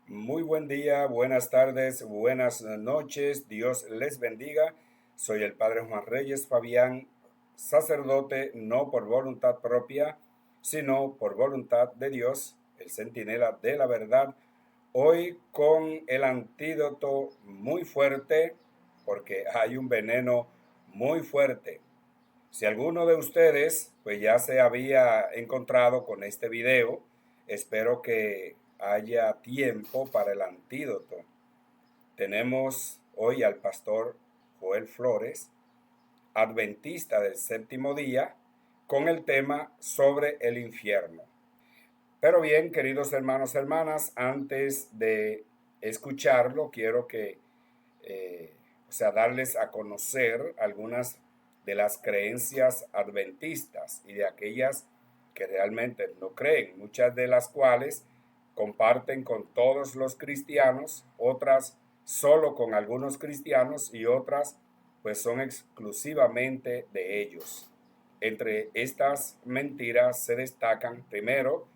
Muy buen día, buenas tardes, buenas noches. Dios les bendiga. Soy el Padre Juan Reyes Fabián, sacerdote no por voluntad propia, sino por voluntad de Dios, el centinela de la verdad. Hoy con el antídoto muy fuerte, porque hay un veneno muy fuerte. Si alguno de ustedes pues ya se había encontrado con este video, espero que haya tiempo para el antídoto. Tenemos hoy al pastor Joel Flores, adventista del séptimo día, con el tema sobre el infierno. Pero bien, queridos hermanos, hermanas, antes de escucharlo, quiero darles a conocer algunas de las creencias adventistas y de aquellas que realmente no creen, muchas de las cuales comparten con todos los cristianos, otras solo con algunos cristianos y otras pues son exclusivamente de ellos. Entre estas mentiras se destacan, primero,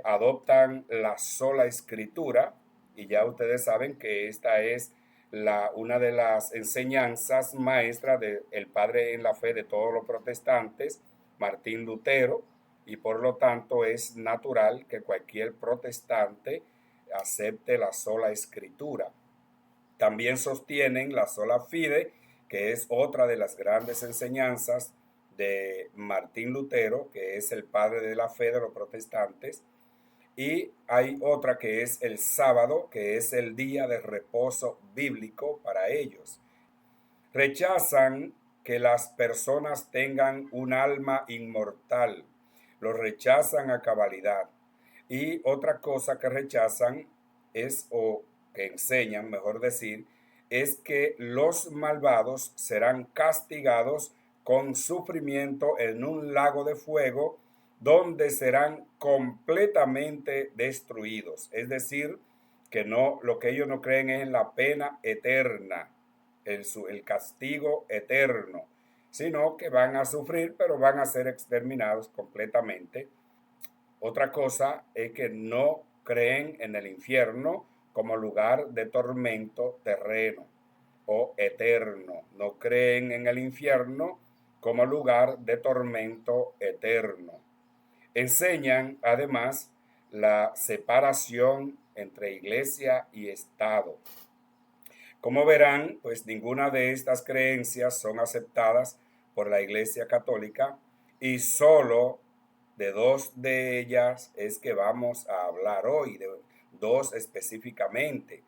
adoptan la sola escritura, y ya ustedes saben que esta es una de las enseñanzas maestras del padre en la fe de todos los protestantes, Martín Lutero, y por lo tanto es natural que cualquier protestante acepte la sola escritura. También sostienen la sola fide, que es otra de las grandes enseñanzas de Martín Lutero, que es el padre de la fe de los protestantes. Y hay otra que es el sábado, que es el día de reposo bíblico para ellos. Rechazan que las personas tengan un alma inmortal. Lo rechazan a cabalidad. Y otra cosa que rechazan es, o que enseñan, mejor decir, es que los malvados serán castigados con sufrimiento en un lago de fuego donde serán completamente destruidos. Es decir, que no, lo que ellos no creen es en la pena eterna, el castigo eterno, sino que van a sufrir, pero van a ser exterminados completamente. Otra cosa es que no creen en el infierno como lugar de tormento terreno o eterno. No creen en el infierno como lugar de tormento eterno. Enseñan además la separación entre iglesia y Estado. Como verán, pues ninguna de estas creencias son aceptadas por la Iglesia Católica y solo de dos de ellas es que vamos a hablar hoy, de dos específicamente,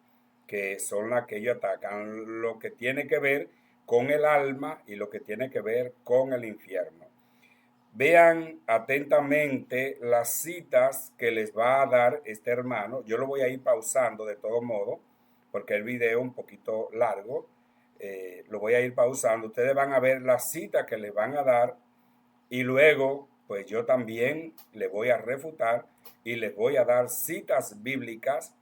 que son las que ellos atacan, lo que tiene que ver con el alma y lo que tiene que ver con el infierno. Vean atentamente las citas que les va a dar este hermano. Yo lo voy a ir pausando de todo modo, porque el video es un poquito largo. Lo voy a ir pausando. Ustedes van a ver las citas que les van a dar y luego, pues yo también les voy a refutar y les voy a dar citas bíblicas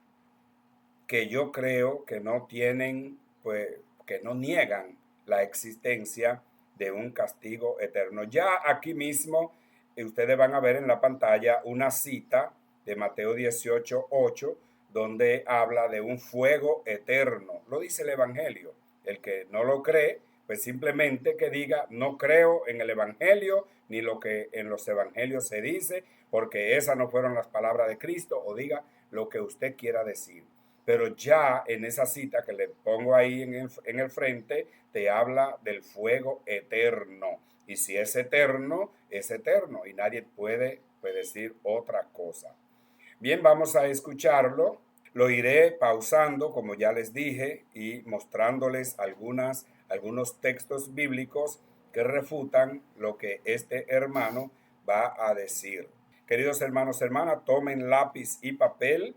que yo creo que no tienen, pues, que no niegan la existencia de un castigo eterno. Ya aquí mismo ustedes van a ver en la pantalla una cita de Mateo 18:8, donde habla de un fuego eterno. Lo dice el Evangelio. El que no lo cree, pues simplemente que diga, no creo en el Evangelio, ni lo que en los Evangelios se dice, porque esas no fueron las palabras de Cristo, o diga lo que usted quiera decir. Pero ya en esa cita que le pongo ahí en el frente, te habla del fuego eterno. Y si es eterno y nadie puede decir otra cosa. Bien, vamos a escucharlo. Lo iré pausando, como ya les dije, y mostrándoles algunos textos bíblicos que refutan lo que este hermano va a decir. Queridos hermanos, hermanas, tomen lápiz y papel,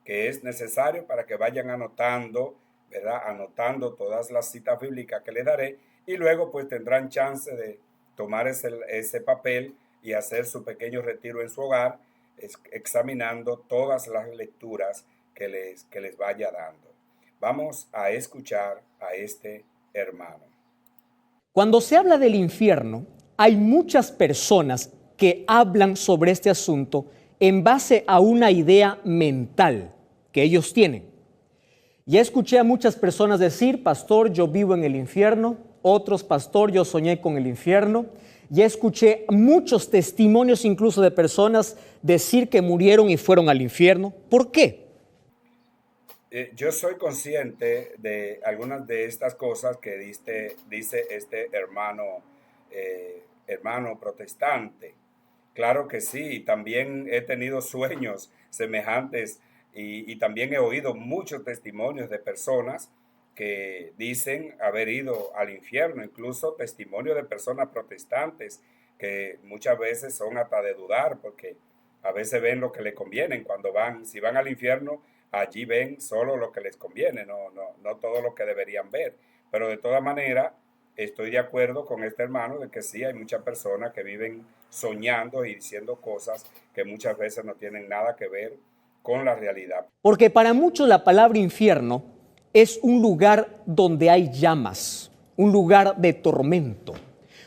que es necesario para que vayan anotando, ¿verdad? Anotando todas las citas bíblicas que les daré y luego pues tendrán chance de tomar ese papel y hacer su pequeño retiro en su hogar, examinando todas las lecturas que les vaya dando. Vamos a escuchar a este hermano. Cuando se habla del infierno, hay muchas personas que hablan sobre este asunto en base a una idea mental, que ellos tienen. Ya escuché a muchas personas decir, pastor, yo vivo en el infierno. Otros, pastor, yo soñé con el infierno. Ya escuché muchos testimonios incluso de personas decir que murieron y fueron al infierno. ¿Por qué? Yo soy consciente de algunas de estas cosas que dice este hermano protestante. Claro que sí, también he tenido sueños semejantes y también he oído muchos testimonios de personas que dicen haber ido al infierno, incluso testimonios de personas protestantes que muchas veces son hasta de dudar porque a veces ven lo que les conviene cuando van, si van al infierno, allí ven solo lo que les conviene, no todo lo que deberían ver. Pero de todas maneras, estoy de acuerdo con este hermano de que sí, hay muchas personas que viven soñando y diciendo cosas que muchas veces no tienen nada que ver con la realidad. Porque para muchos la palabra infierno es un lugar donde hay llamas, un lugar de tormento,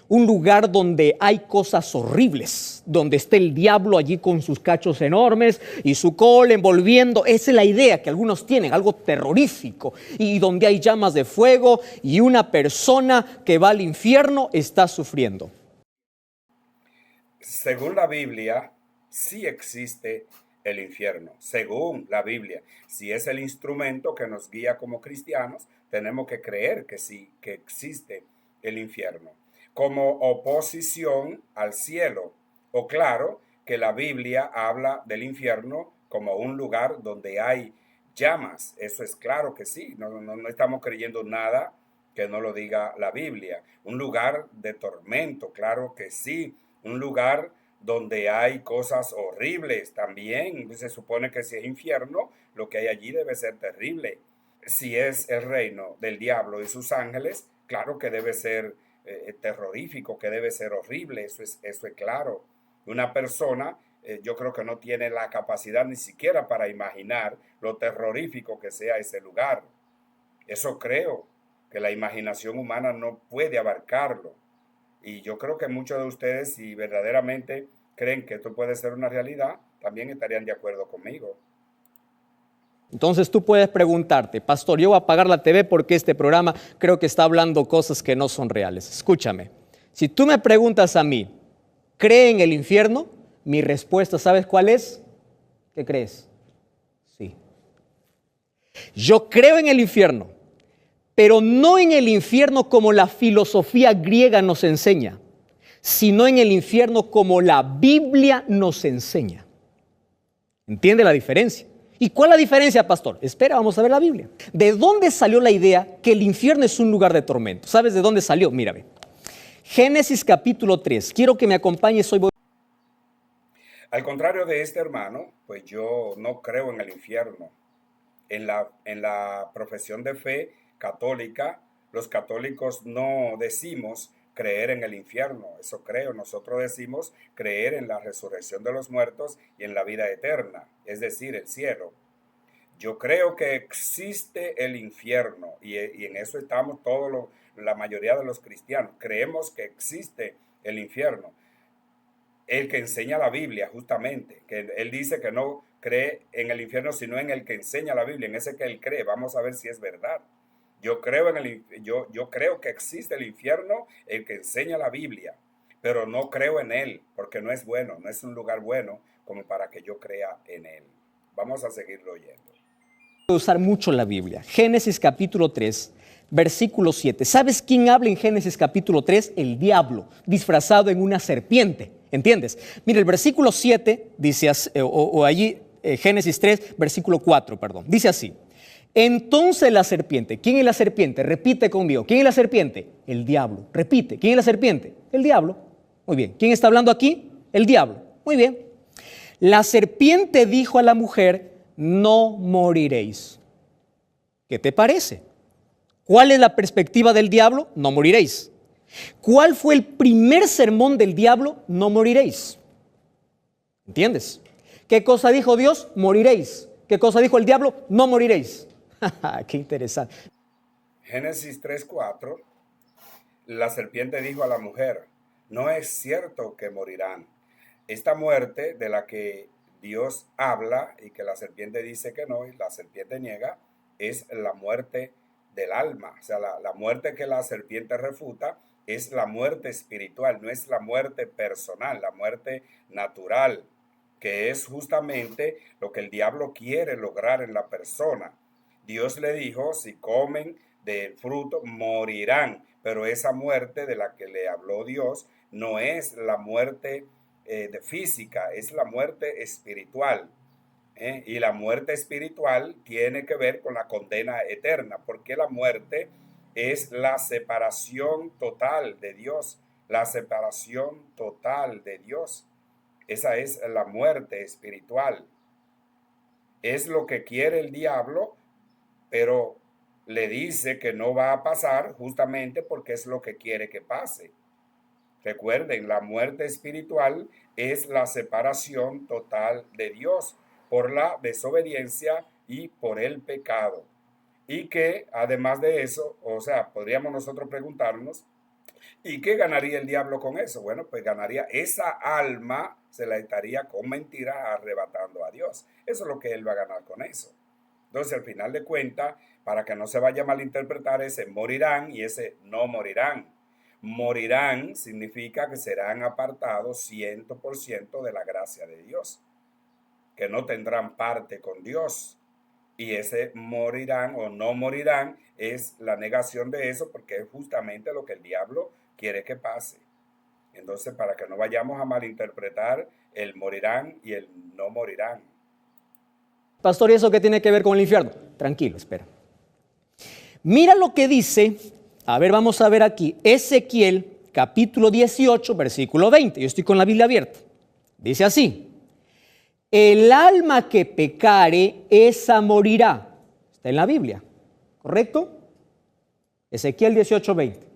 un lugar donde hay cosas horribles, donde está el diablo allí con sus cachos enormes y su cola envolviendo. Esa es la idea que algunos tienen, algo terrorífico, y donde hay llamas de fuego y una persona que va al infierno está sufriendo. Según la Biblia, sí existe el infierno. Según la Biblia, si es el instrumento que nos guía como cristianos, tenemos que creer que sí, que existe el infierno. Como oposición al cielo. O claro, que la Biblia habla del infierno como un lugar donde hay llamas. Eso es claro que sí. No estamos creyendo nada que no lo diga la Biblia. Un lugar de tormento, claro que sí. Un lugar donde hay cosas horribles también. Se supone que si es infierno, lo que hay allí debe ser terrible. Si es el reino del diablo y sus ángeles, claro que debe ser terrorífico, que debe ser horrible, eso es claro. Una persona, yo creo que no tiene la capacidad ni siquiera para imaginar lo terrorífico que sea ese lugar. Eso creo que la imaginación humana no puede abarcarlo. Y yo creo que muchos de ustedes, si verdaderamente creen que esto puede ser una realidad, también estarían de acuerdo conmigo. Entonces tú puedes preguntarte, pastor, yo voy a apagar la TV porque este programa creo que está hablando cosas que no son reales. Escúchame, si tú me preguntas a mí, ¿cree en el infierno? Mi respuesta, ¿sabes cuál es? ¿Qué crees? Sí. Yo creo en el infierno, pero no en el infierno como la filosofía griega nos enseña, sino en el infierno como la Biblia nos enseña. ¿Entiende la diferencia? ¿Y cuál es la diferencia, pastor? Espera, vamos a ver la Biblia. ¿De dónde salió la idea que el infierno es un lugar de tormento? ¿Sabes de dónde salió? Mírame. Génesis capítulo 3. Quiero que me acompañes hoy. Al contrario de este hermano, pues yo no creo en el infierno. En la profesión de fe católica, los católicos no decimos creer en el infierno, eso creo. Nosotros decimos creer en la resurrección de los muertos y en la vida eterna, es decir, el cielo. Yo creo que existe el infierno y en eso estamos la mayoría de los cristianos. Creemos que existe el infierno. El que enseña la Biblia, justamente, que él dice que no cree en el infierno, sino en el que enseña la Biblia, en ese que él cree. Vamos a ver si es verdad. Yo creo que existe el infierno, el que enseña la Biblia, pero no creo en él, porque no es bueno, no es un lugar bueno como para que yo crea en él. Vamos a seguirlo oyendo. Usar mucho la Biblia. Génesis capítulo 3, versículo 7. ¿Sabes quién habla en Génesis capítulo 3? El diablo, disfrazado en una serpiente. ¿Entiendes? Mira, el versículo 7 dice, Génesis 3, versículo 4, perdón. Dice así. Entonces la serpiente, ¿quién es la serpiente? Repite conmigo, ¿quién es la serpiente? El diablo. Repite, ¿quién es la serpiente? El diablo. Muy bien. ¿Quién está hablando aquí? El diablo. Muy bien. La serpiente dijo a la mujer, no moriréis. ¿Qué te parece? ¿Cuál es la perspectiva del diablo? No moriréis. ¿Cuál fue el primer sermón del diablo? No moriréis. ¿Entiendes? ¿Qué cosa dijo Dios? Moriréis. ¿Qué cosa dijo el diablo? No moriréis. Qué interesante. Génesis 3:4, la serpiente dijo a la mujer, no es cierto que morirán. Esta muerte de la que Dios habla y que la serpiente dice que no y la serpiente niega, es la muerte del alma. O sea, la muerte que la serpiente refuta es la muerte espiritual, no es la muerte personal, la muerte natural, que es justamente lo que el diablo quiere lograr en la persona. Dios le dijo, si comen del fruto, morirán, pero esa muerte de la que le habló Dios no es la muerte de física, es la muerte espiritual. Y la muerte espiritual tiene que ver con la condena eterna, porque la muerte es la separación total de Dios, la separación total de Dios. Esa es la muerte espiritual. Es lo que quiere el diablo, pero le dice que no va a pasar justamente porque es lo que quiere que pase. Recuerden, la muerte espiritual es la separación total de Dios por la desobediencia y por el pecado. Y que además de eso, o sea, podríamos nosotros preguntarnos, ¿y qué ganaría el diablo con eso? Bueno, pues ganaría esa alma, se la estaría con mentira arrebatando a Dios. Eso es lo que él va a ganar con eso. Entonces, al final de cuentas, para que no se vaya a malinterpretar, ese morirán y ese no morirán. Morirán significa que serán apartados 100% de la gracia de Dios, que no tendrán parte con Dios. Y ese morirán o no morirán es la negación de eso, porque es justamente lo que el diablo quiere que pase. Entonces, para que no vayamos a malinterpretar el morirán y el no morirán. Pastor, ¿y eso qué tiene que ver con el infierno? Tranquilo, espera. Mira lo que dice, a ver, vamos a ver aquí, Ezequiel capítulo 18, versículo 20. Yo estoy con la Biblia abierta. Dice así: el alma que pecare, esa morirá. Está en la Biblia, ¿correcto? Ezequiel 18, 20.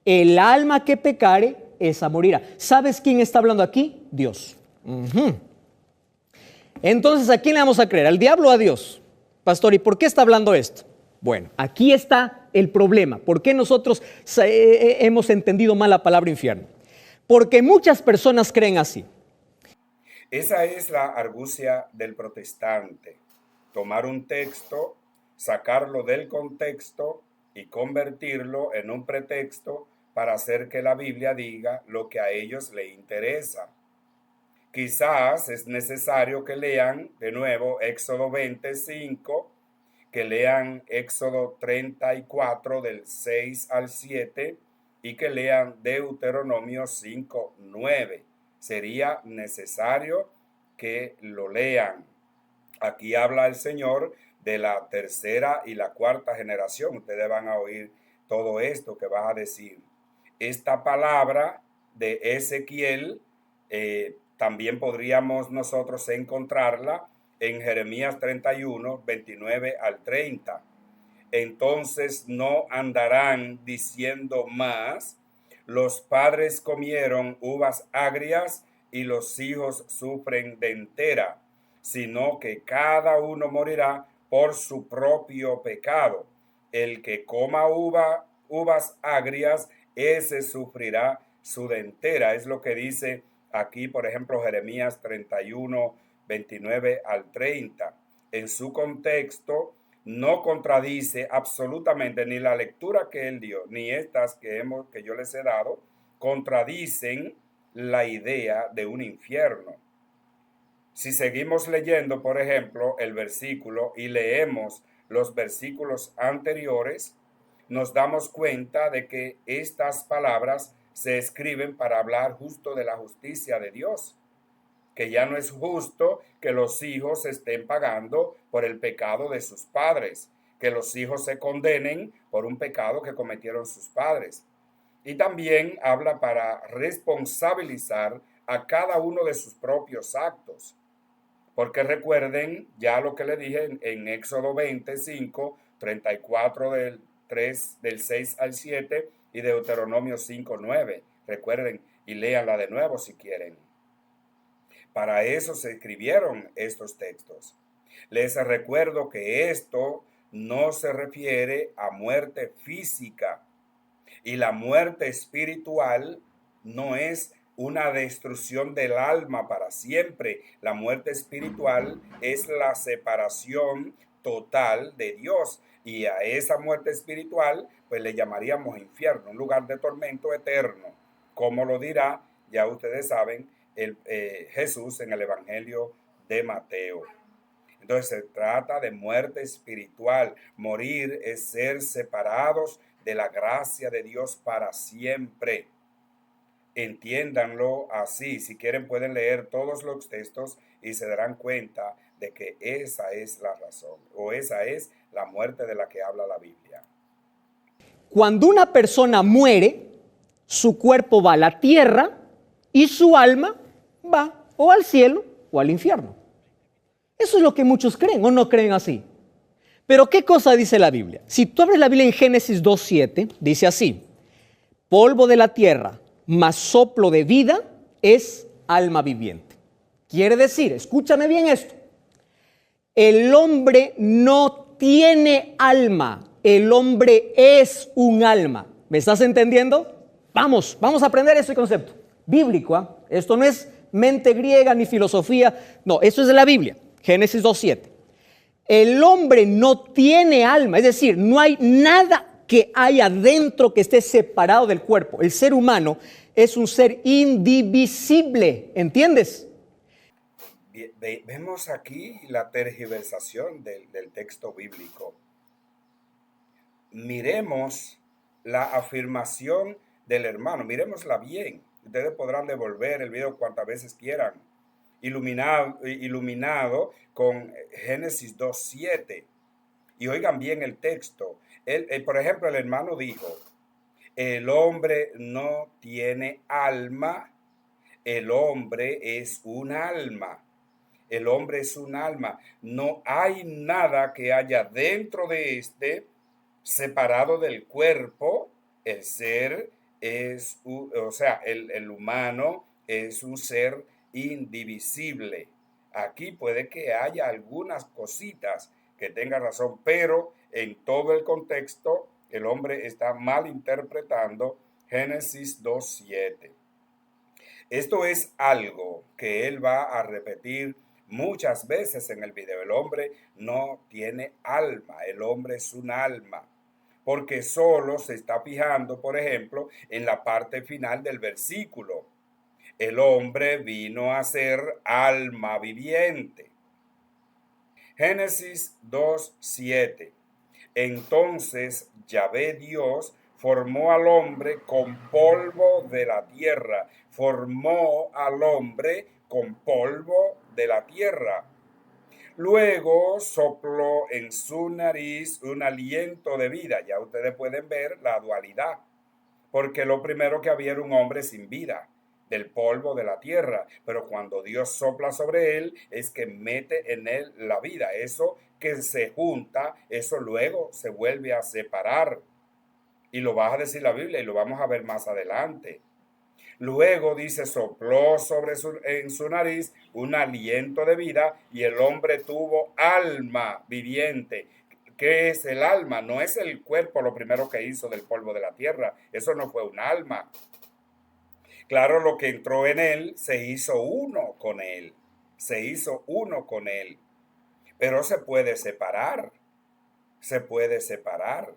El alma que pecare, esa morirá. ¿Sabes quién está hablando aquí? Dios. Entonces, ¿a quién le vamos a creer? ¿Al diablo o a Dios? Pastor, ¿y por qué está hablando esto? Bueno, aquí está el problema. ¿Por qué nosotros hemos entendido mal la palabra infierno? Porque muchas personas creen así. Esa es la argucia del protestante. Tomar un texto, sacarlo del contexto y convertirlo en un pretexto para hacer que la Biblia diga lo que a ellos les interesa. Quizás es necesario que lean de nuevo Éxodo 25, que lean Éxodo 34 del 6 al 7 y que lean Deuteronomio 5, 9. Sería necesario que lo lean. Aquí habla el Señor de la tercera y la cuarta generación. Ustedes van a oír todo esto que va a decir. Esta palabra de Ezequiel también podríamos nosotros encontrarla en Jeremías 31, 29 al 30. Entonces no andarán diciendo más, los padres comieron uvas agrias y los hijos sufren de entera, sino que cada uno morirá por su propio pecado. El que coma uvas agrias, ese sufrirá su dentera. Es lo que dice aquí, por ejemplo, Jeremías 31, 29 al 30. En su contexto, no contradice absolutamente ni la lectura que él dio, ni estas que yo les he dado, contradicen la idea de un infierno. Si seguimos leyendo, por ejemplo, el versículo y leemos los versículos anteriores, nos damos cuenta de que estas palabras se escriben para hablar justo de la justicia de Dios, que ya no es justo que los hijos estén pagando por el pecado de sus padres, que los hijos se condenen por un pecado que cometieron sus padres. Y también habla para responsabilizar a cada uno de sus propios actos. Porque recuerden ya lo que le dije en Éxodo 25, 34 del 6 al 7 y Deuteronomio 5, 9. Recuerden y léanla de nuevo si quieren. Para eso se escribieron estos textos. Les recuerdo que esto no se refiere a muerte física y la muerte espiritual no es una destrucción del alma para siempre. La muerte espiritual es la separación total de Dios. Y a esa muerte espiritual, pues le llamaríamos infierno, un lugar de tormento eterno. Como lo dirá, ya ustedes saben, Jesús en el Evangelio de Mateo. Entonces se trata de muerte espiritual. Morir es ser separados de la gracia de Dios para siempre. Entiéndanlo así. Si quieren pueden leer todos los textos y se darán cuenta de que esa es la razón o esa es la muerte de la que habla la Biblia. Cuando una persona muere, su cuerpo va a la tierra y su alma va o al cielo o al infierno. Eso es lo que muchos creen o no creen así. Pero ¿qué cosa dice la Biblia? Si tú abres la Biblia en Génesis 2:7, dice así: polvo de la tierra más soplo de vida es alma viviente. Quiere decir, escúchame bien esto, el hombre no tiene alma, el hombre es un alma. ¿Me estás entendiendo? Vamos a aprender ese concepto bíblico, ¿eh? Esto no es mente griega ni filosofía, no, esto es de la Biblia. Génesis 2:7. El hombre no tiene alma, es decir, no hay nada que haya dentro que esté separado del cuerpo. El ser humano es un ser indivisible, ¿entiendes? Vemos aquí la tergiversación del texto bíblico. Miremos la afirmación del hermano, miremosla bien. Ustedes podrán devolver el video cuantas veces quieran. Iluminado con Génesis 2:7. Y oigan bien el texto. Por ejemplo, el hermano dijo, el hombre no tiene alma, el hombre es un alma. El hombre es un alma. No hay nada que haya dentro de este separado del cuerpo. El ser es, el humano es un ser indivisible. Aquí puede que haya algunas cositas que tengan razón, pero en todo el contexto el hombre está mal interpretando Génesis 2:7. Esto es algo que él va a repetir muchas veces en el video. El hombre no tiene alma, el hombre es un alma, porque solo se está fijando, por ejemplo, en la parte final del versículo. El hombre vino a ser alma viviente. Génesis 2:7. Entonces Yahvé Dios formó al hombre con polvo de la tierra. Formó al hombre con polvo de la tierra. Luego sopló en su nariz un aliento de vida. Ya ustedes pueden ver la dualidad. Porque lo primero que había era un hombre sin vida, del polvo de la tierra, pero cuando Dios sopla sobre él es que mete en él la vida. Eso que se junta, eso luego se vuelve a separar. Y lo va a decir la Biblia y lo vamos a ver más adelante. Luego dice, sopló en su nariz un aliento de vida y el hombre tuvo alma viviente. ¿Qué es el alma? No es el cuerpo lo primero que hizo del polvo de la tierra. Eso no fue un alma. Claro, lo que entró en él se hizo uno con él. Se hizo uno con él. Pero se puede separar. Se puede separar.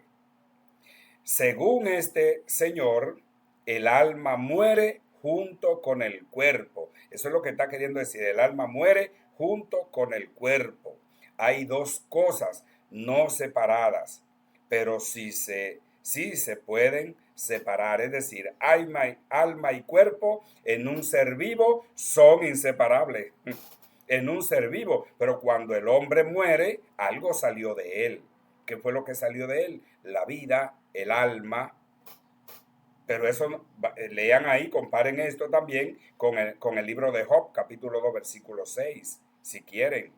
Según este señor, el alma muere junto con el cuerpo. Eso es lo que está queriendo decir. El alma muere junto con el cuerpo. Hay dos cosas no separadas, pero sí se pueden separar. Es decir, alma y cuerpo en un ser vivo son inseparables. En un ser vivo. Pero cuando el hombre muere, algo salió de él. ¿Qué fue lo que salió de él? La vida, el alma. Pero eso, lean ahí, comparen esto también con el libro de Job, capítulo 2, versículo 6, si quieren.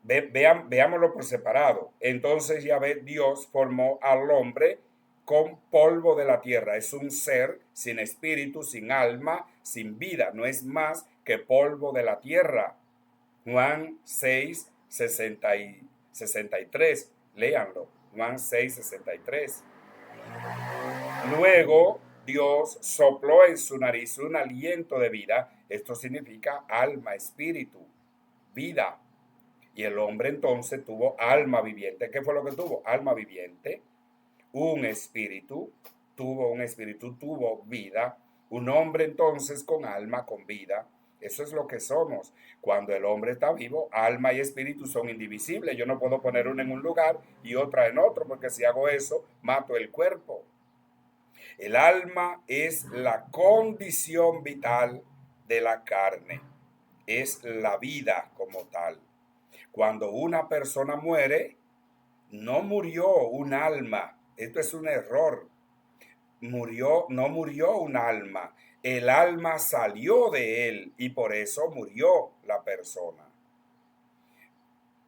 Veámoslo por separado. Entonces Yahvé Dios formó al hombre con polvo de la tierra. Es un ser sin espíritu, sin alma, sin vida. No es más que polvo de la tierra. Juan 6, 63. Léanlo. Juan 6, 63. Luego Dios sopló en su nariz un aliento de vida. Esto significa alma, espíritu, vida. Y el hombre entonces tuvo alma viviente. ¿Qué fue lo que tuvo? Alma viviente, un espíritu, tuvo vida. Un hombre entonces con alma, con vida. Eso es lo que somos. Cuando el hombre está vivo, alma y espíritu son indivisibles. Yo no puedo poner una en un lugar y otra en otro, porque si hago eso, mato el cuerpo. El alma es la condición vital de la carne. Es la vida como tal. Cuando una persona muere, no murió un alma. Esto es un error. No murió un alma. El alma salió de él y por eso murió la persona.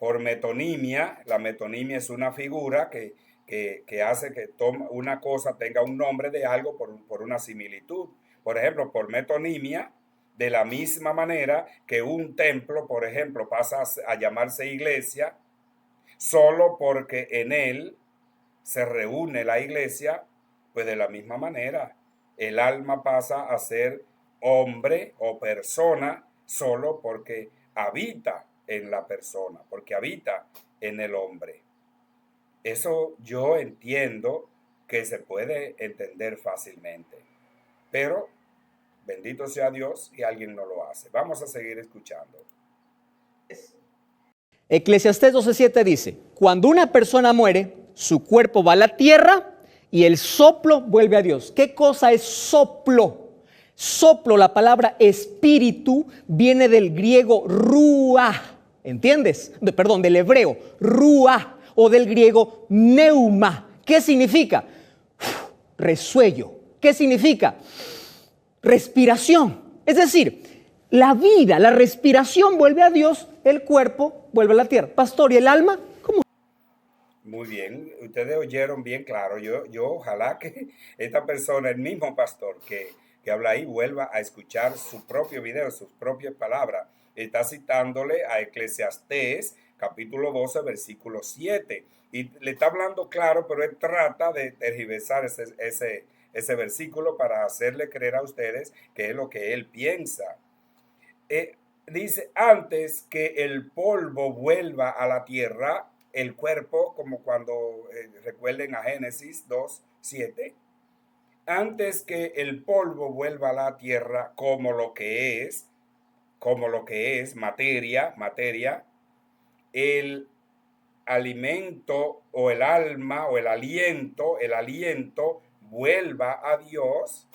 Por metonimia, la metonimia es una figura que hace que una cosa tenga un nombre de algo por una similitud. Por ejemplo, por metonimia, de la misma manera que un templo, por ejemplo, pasa a llamarse iglesia, solo porque en él se reúne la iglesia, pues de la misma manera, el alma pasa a ser hombre o persona solo porque habita en la persona, porque habita en el hombre. Eso yo entiendo que se puede entender fácilmente, pero bendito sea Dios y alguien no lo hace. Vamos a seguir escuchando. Eclesiastés 12:7 dice, cuando una persona muere, su cuerpo va a la tierra y el soplo vuelve a Dios. ¿Qué cosa es soplo? Soplo, la palabra espíritu, viene del griego ruah, ¿entiendes? Del hebreo ruah, o del griego neuma. ¿Qué significa? Resuello. ¿Qué significa? Respiración. Es decir, la vida, la respiración vuelve a Dios, el cuerpo vuelve a la tierra. Pastor, ¿y el alma? ¿Cómo? Muy bien, ustedes oyeron bien claro. Yo ojalá que esta persona, el mismo pastor que habla ahí, vuelva a escuchar su propio video, sus propias palabras. Está citándole a Eclesiastés, capítulo 12, versículo 7. Y le está hablando claro, pero él trata de tergiversar ese versículo para hacerle creer a ustedes que es lo que él piensa. Dice, antes que el polvo vuelva a la tierra, el cuerpo, como cuando recuerden a Génesis 2:7, antes que el polvo vuelva a la tierra como lo que es materia, el alimento o el alma o el aliento vuelva a Dios,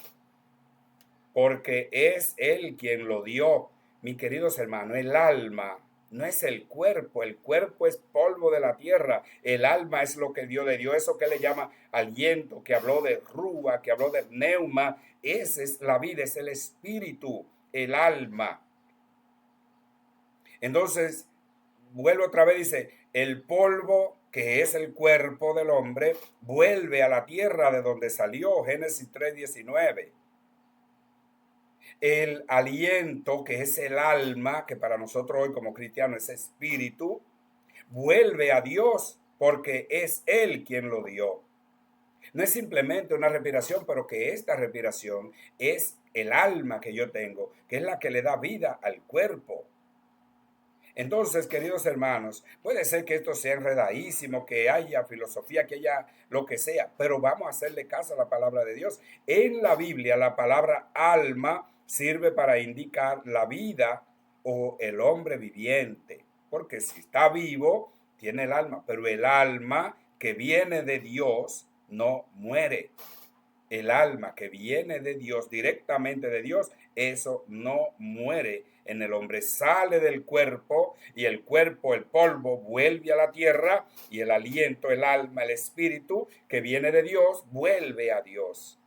porque es Él quien lo dio. Mis queridos hermanos, el alma no es el cuerpo es polvo de la tierra, el alma es lo que Dios le dio, eso que le llama aliento, que habló de rúa, que habló de neuma, esa es la vida, es el espíritu, el alma. Entonces, vuelve otra vez, dice, el polvo que es el cuerpo del hombre vuelve a la tierra de donde salió, Génesis 3:19. El aliento, que es el alma, que para nosotros hoy como cristianos es espíritu, vuelve a Dios porque es Él quien lo dio. No es simplemente una respiración, pero que esta respiración es el alma que yo tengo, que es la que le da vida al cuerpo. Entonces, queridos hermanos, puede ser que esto sea enredadísimo, que haya filosofía, que haya lo que sea, pero vamos a hacerle caso a la palabra de Dios. En la Biblia, la palabra alma sirve para indicar la vida o el hombre viviente, porque si está vivo, tiene el alma, pero el alma que viene de Dios no muere. El alma que viene de Dios, directamente de Dios, eso no muere en el hombre, sale del cuerpo y el cuerpo, el polvo, vuelve a la tierra y el aliento, el alma, el espíritu que viene de Dios, vuelve a Dios.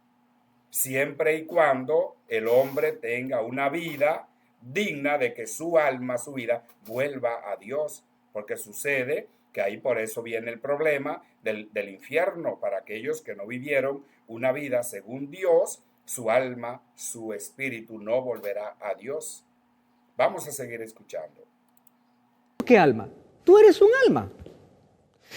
Siempre y cuando el hombre tenga una vida digna de que su alma, su vida, vuelva a Dios, porque sucede que ahí por eso viene el problema del infierno, para aquellos que no vivieron una vida según Dios, su alma, su espíritu no volverá a Dios. Vamos a seguir escuchando. ¿Qué alma? Tú eres un alma.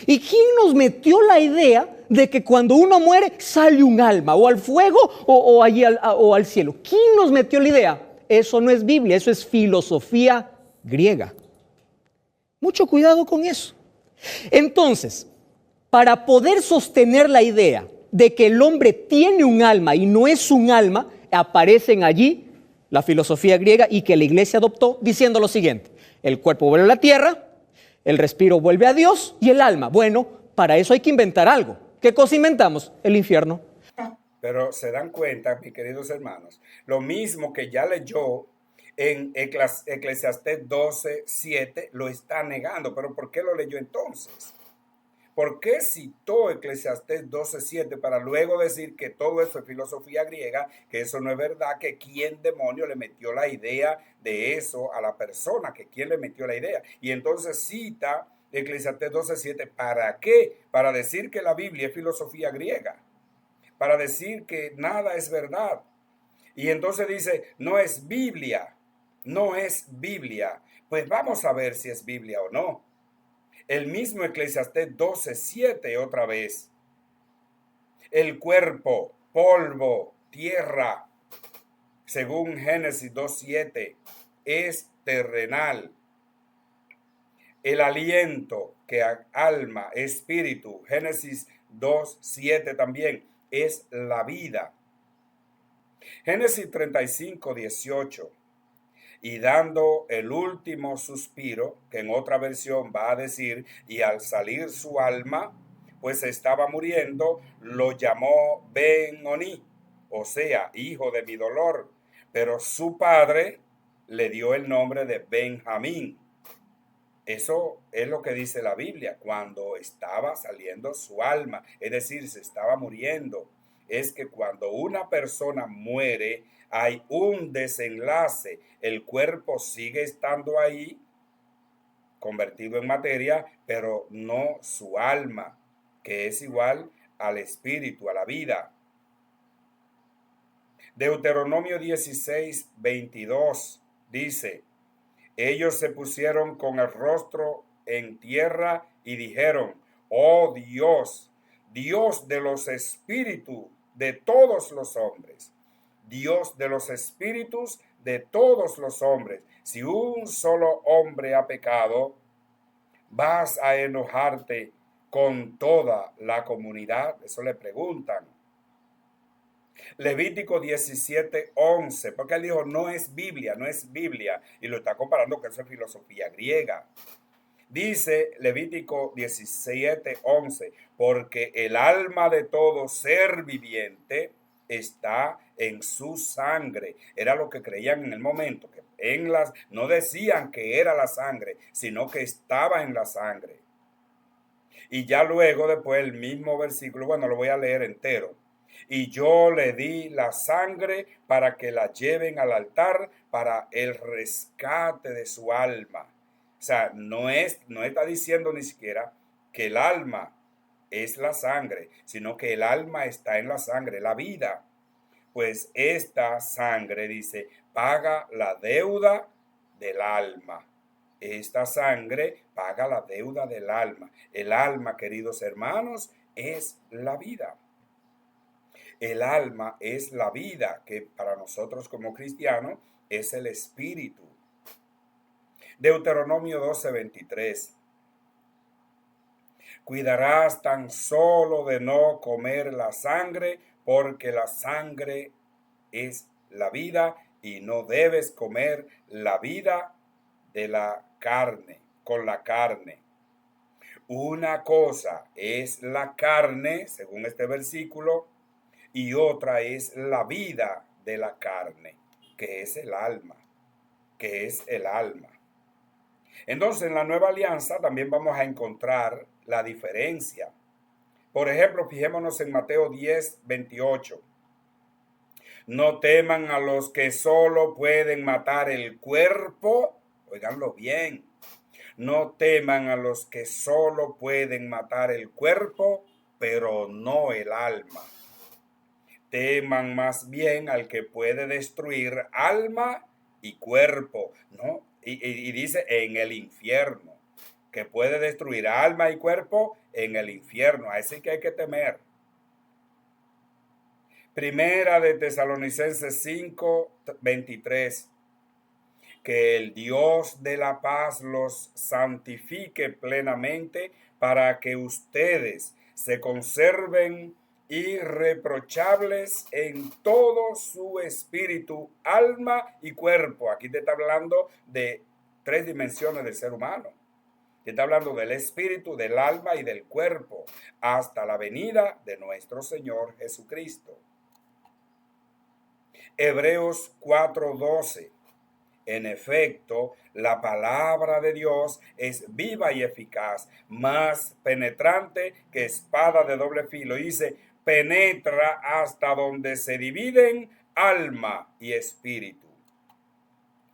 ¿Y quién nos metió la idea de que cuando uno muere sale un alma, o al fuego o allí o al cielo. ¿Quién nos metió la idea? Eso no es Biblia, eso es filosofía griega. Mucho cuidado con eso. Entonces, para poder sostener la idea de que el hombre tiene un alma y no es un alma, aparecen allí la filosofía griega y que la iglesia adoptó diciendo lo siguiente: el cuerpo vuelve a la tierra, el respiro vuelve a Dios y el alma. Bueno, para eso hay que inventar algo. ¿Qué cosa inventamos? El infierno. Pero se dan cuenta, mis queridos hermanos, lo mismo que ya leyó en Eclesiastés 12:7, lo está negando. ¿Pero por qué lo leyó entonces? ¿Por qué citó Eclesiastés 12:7 para luego decir que todo eso es filosofía griega, que eso no es verdad, que quién demonio le metió la idea de eso a la persona, que quién le metió la idea? Y entonces cita Eclesiastés 12:7, ¿para qué? Para decir que la Biblia es filosofía griega, para decir que nada es verdad. Y entonces dice, no es Biblia, no es Biblia. Pues vamos a ver si es Biblia o no. El mismo Eclesiastés 12:7 otra vez. El cuerpo, polvo, tierra, según Génesis 2:7, es terrenal. El aliento, que alma, espíritu, Génesis 2:7 también, es la vida. Génesis 35:18. Y dando el último suspiro, que en otra versión va a decir, y al salir su alma, pues estaba muriendo, lo llamó Ben-Oni, o sea, hijo de mi dolor. Pero su padre le dio el nombre de Benjamín. Eso es lo que dice la Biblia, cuando estaba saliendo su alma, es decir, se estaba muriendo. Es que cuando una persona muere, hay un desenlace, el cuerpo sigue estando ahí, convertido en materia, pero no su alma, que es igual al espíritu, a la vida. Deuteronomio 16:22 dice, ellos se pusieron con el rostro en tierra y dijeron, oh Dios, Dios de los espíritus de todos los hombres, Dios de los espíritus de todos los hombres, si un solo hombre ha pecado, ¿vas a enojarte con toda la comunidad? Eso le preguntan. Levítico 17:11, porque él dijo, no es Biblia, no es Biblia, y lo está comparando con esa filosofía griega. Dice Levítico 17:11, porque el alma de todo ser viviente está en su sangre. Era lo que creían en el momento, que no decían que era la sangre, sino que estaba en la sangre. Y ya luego, después, el mismo versículo, bueno, lo voy a leer entero. Y yo le di la sangre para que la lleven al altar para el rescate de su alma. O sea, no está diciendo ni siquiera que el alma es la sangre, sino que el alma está en la sangre, la vida. Pues esta sangre, dice, paga la deuda del alma. Esta sangre paga la deuda del alma. El alma, queridos hermanos, es la vida. El alma es la vida, que para nosotros como cristianos es el espíritu. Deuteronomio 12:23. Cuidarás tan solo de no comer la sangre, porque la sangre es la vida, y no debes comer la vida de la carne, con la carne. Una cosa es la carne, según este versículo, y otra es la vida de la carne, que es el alma, que es el alma. Entonces, en la nueva alianza también vamos a encontrar la diferencia. Por ejemplo, fijémonos en Mateo 10:28. No teman a los que solo pueden matar el cuerpo, óiganlo bien, no teman a los que solo pueden matar el cuerpo, pero no el alma. Teman más bien al que puede destruir alma y cuerpo, ¿no? Y dice en el infierno. que puede destruir alma y cuerpo en el infierno. Así que hay que temer. Primera de Tesalonicenses 5:23. Que el Dios de la paz los santifique plenamente para que ustedes se conserven irreprochables en todo su espíritu, alma y cuerpo. Aquí te está hablando de 3 dimensiones del ser humano. Te está hablando del espíritu, del alma y del cuerpo, hasta la venida de nuestro Señor Jesucristo. Hebreos 4:12. En efecto, la palabra de Dios es viva y eficaz, más penetrante que espada de doble filo. Dice, penetra hasta donde se dividen alma y espíritu.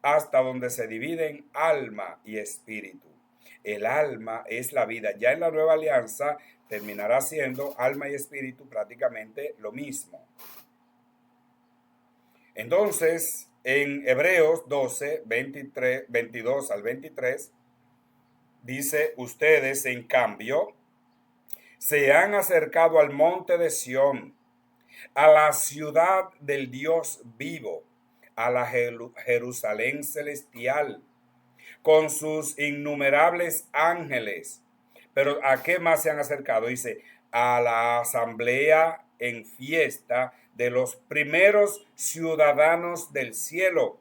Hasta donde se dividen alma y espíritu. El alma es la vida. Ya en la nueva alianza terminará siendo alma y espíritu prácticamente lo mismo. Entonces, en Hebreos 12, 22 al 23, dice, ustedes en cambio se han acercado al monte de Sión, a la ciudad del Dios vivo, a la Jerusalén celestial, con sus innumerables ángeles. Pero ¿a qué más se han acercado? Dice, a la asamblea en fiesta de los primeros ciudadanos del cielo.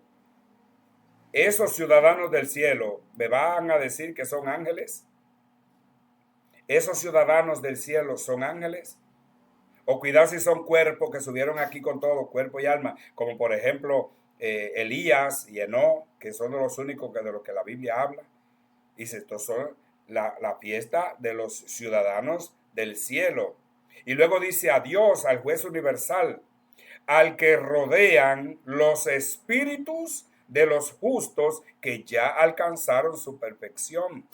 Esos ciudadanos del cielo, ¿me van a decir que son ángeles? ¿Esos ciudadanos del cielo son ángeles? O cuidado si son cuerpos que subieron aquí con todo, cuerpo y alma, como por ejemplo Elías y Enoc, que son de los únicos de los que la Biblia habla. Dice, estos son la fiesta de los ciudadanos del cielo. Y luego dice a Dios, al juez universal, al que rodean los espíritus de los justos que ya alcanzaron su perfección.